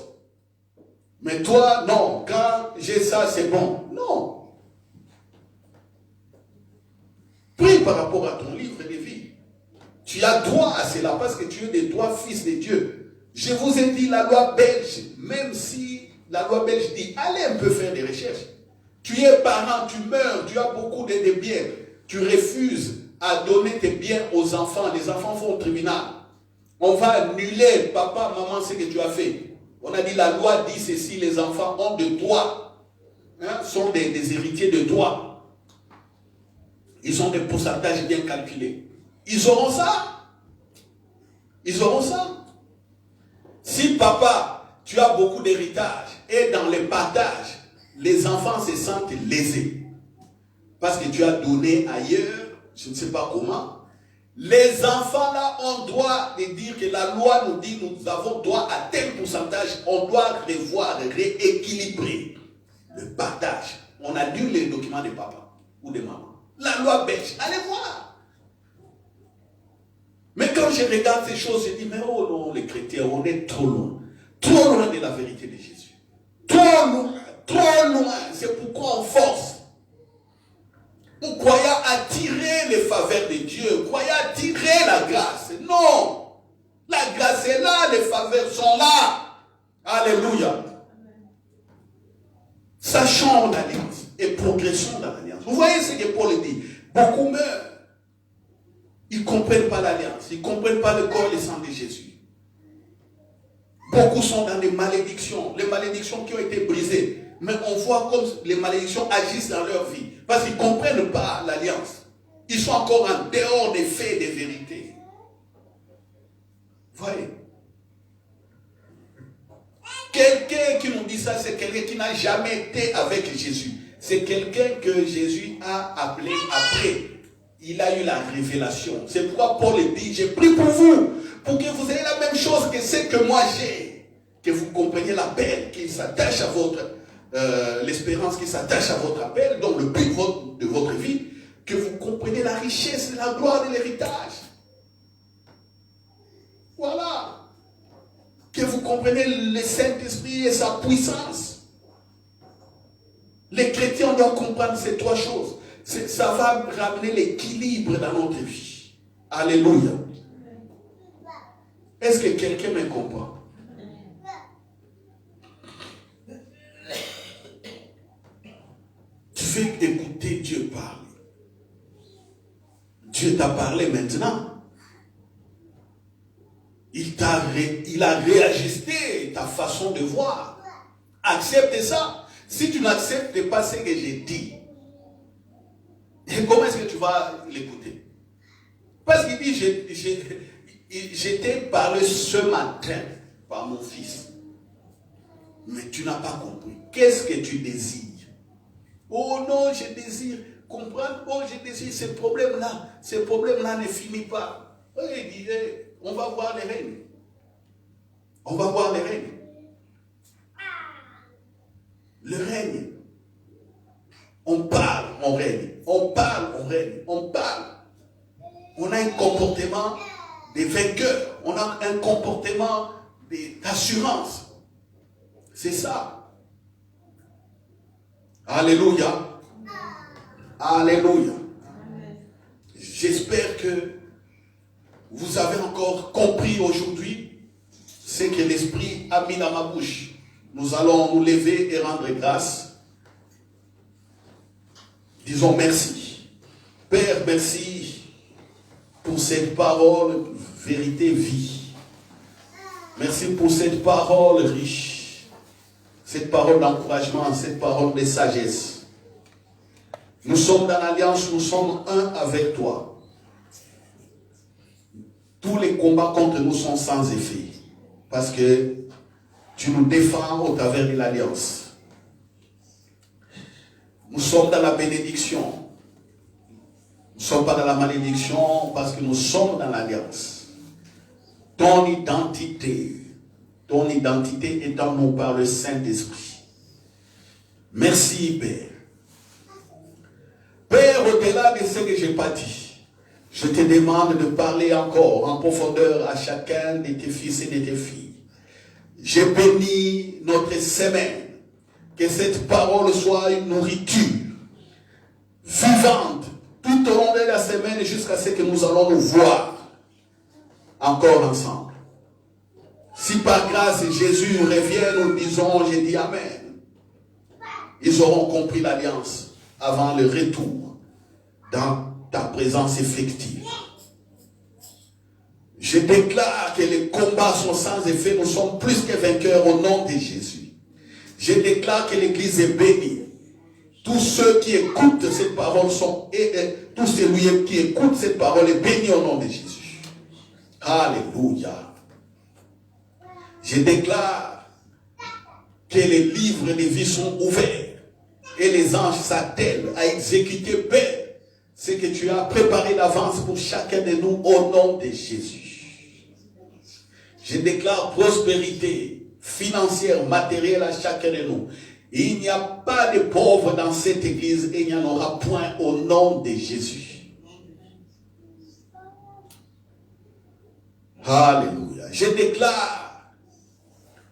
Mais toi, non. Quand j'ai ça, c'est bon. Non. Prie par rapport à ton livre de vie. Tu as droit à cela parce que tu es des droits fils de Dieu. Je vous ai dit la loi belge, même si la loi belge dit, allez un peu faire des recherches. Tu es parent, tu meurs, tu as beaucoup de biens. Tu refuses à donner tes biens aux enfants. Les enfants vont au tribunal. On va annuler, papa, maman, ce que tu as fait. On a dit, la loi dit ceci, les enfants ont de droit. Sont des héritiers de droit. Ils ont des pourcentages bien calculés. Ils auront ça. Ils auront ça. Si papa, tu as beaucoup d'héritage et dans les partages, les enfants se sentent lésés parce que tu as donné ailleurs, je ne sais pas comment, les enfants là ont droit de dire que la loi nous dit nous avons droit à tel pourcentage, on doit revoir, rééquilibrer le partage. On a lu les documents de papa ou de maman. La loi belge, allez voir. Mais quand je regarde ces choses, je dis, mais oh non, les chrétiens, on est trop loin de la vérité de Jésus. Trop loin. C'est pourquoi on force. Vous croyez attirer les faveurs de Dieu, vous croyez attirer la grâce. Non. La grâce est là, les faveurs sont là. Alléluia. Sachons l'alliance et progressons dans l'alliance. Vous voyez ce que Paul dit. Beaucoup meurent. Ils ne comprennent pas l'alliance. Ils ne comprennent pas le corps et le sang de Jésus. Beaucoup sont dans des malédictions. Les malédictions qui ont été brisées. Mais on voit comme les malédictions agissent dans leur vie. Parce qu'ils ne comprennent pas l'alliance. Ils sont encore en dehors des faits et des vérités. Voyez. Quelqu'un qui nous dit ça, c'est quelqu'un qui n'a jamais été avec Jésus. C'est quelqu'un que Jésus a appelé après. Il a eu la révélation. C'est pourquoi Paul dit, j'ai pris pour vous, pour que vous ayez la même chose que ce que moi j'ai. Que vous compreniez l'appel qui s'attache à votre, l'espérance qui s'attache à votre appel, donc le but de votre vie, que vous compreniez la richesse, la gloire de l'héritage. Voilà. Que vous compreniez le Saint-Esprit et sa puissance. Les chrétiens doivent comprendre ces trois choses. Ça va ramener l'équilibre dans notre vie. Alléluia. Est-ce que quelqu'un me comprend? Tu veux écouter Dieu parler. Dieu t'a parlé maintenant. Il a réajusté ta façon de voir. Accepte ça. Si tu n'acceptes pas ce que j'ai dit, et comment est-ce que tu vas l'écouter? Parce qu'il dit, j'étais parlé ce matin par mon fils. Mais tu n'as pas compris. Qu'est-ce que tu désires? Oh non, je désire comprendre. Oh, je désire ce problème-là. Ce problème-là ne finit pas. Oh, il dit, on va voir les règnes. On va voir les règnes. Le règne. On parle, on règne. On parle, on règne. On parle. On a un comportement de vainqueur. On a un comportement d'assurance. C'est ça. Alléluia. Alléluia. J'espère que vous avez encore compris aujourd'hui ce que l'Esprit a mis dans ma bouche. Nous allons nous lever et rendre grâce. Disons merci. Père, merci pour cette parole, vérité, vie. Merci pour cette parole riche. Cette parole d'encouragement, cette parole de sagesse. Nous sommes dans l'alliance, nous sommes un avec toi. Tous les combats contre nous sont sans effet. Parce que tu nous défends au travers de l'alliance. Nous sommes dans la bénédiction. Nous ne sommes pas dans la malédiction parce que nous sommes dans l'alliance. Ton identité est en nous par le Saint-Esprit. Merci, Père. Père, au-delà de ce que je n'ai pas dit, je te demande de parler encore en profondeur à chacun de tes fils et de tes filles. Je bénis notre semaine. Que cette parole soit une nourriture vivante tout au long de la semaine jusqu'à ce que nous allons nous voir encore ensemble. Si par grâce Jésus revient, nous disons, j'ai dit Amen. Ils auront compris l'alliance avant le retour dans ta présence effective. Je déclare que les combats sont sans effet, nous sommes plus que vainqueurs au nom de Jésus. Je déclare que l'Église est bénie. Tous ceux qui écoutent cette parole sont, tous ceux qui écoutent cette parole est béni au nom de Jésus. Alléluia. Je déclare que les livres de vie sont ouverts et les anges s'attellent à exécuter, Père, ce que tu as préparé d'avance pour chacun de nous au nom de Jésus. Je déclare prospérité financière, matérielle à chacun de nous. Il n'y a pas de pauvres dans cette église et il n'y en aura point au nom de Jésus. Alléluia. Je déclare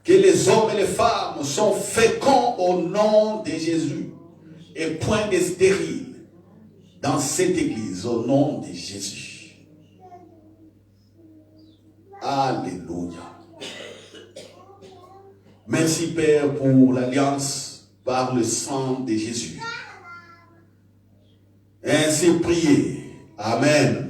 que les hommes et les femmes sont féconds au nom de Jésus et point de stérile dans cette église au nom de Jésus. Alléluia. Merci Père pour l'alliance par le sang de Jésus. Ainsi prié. Amen.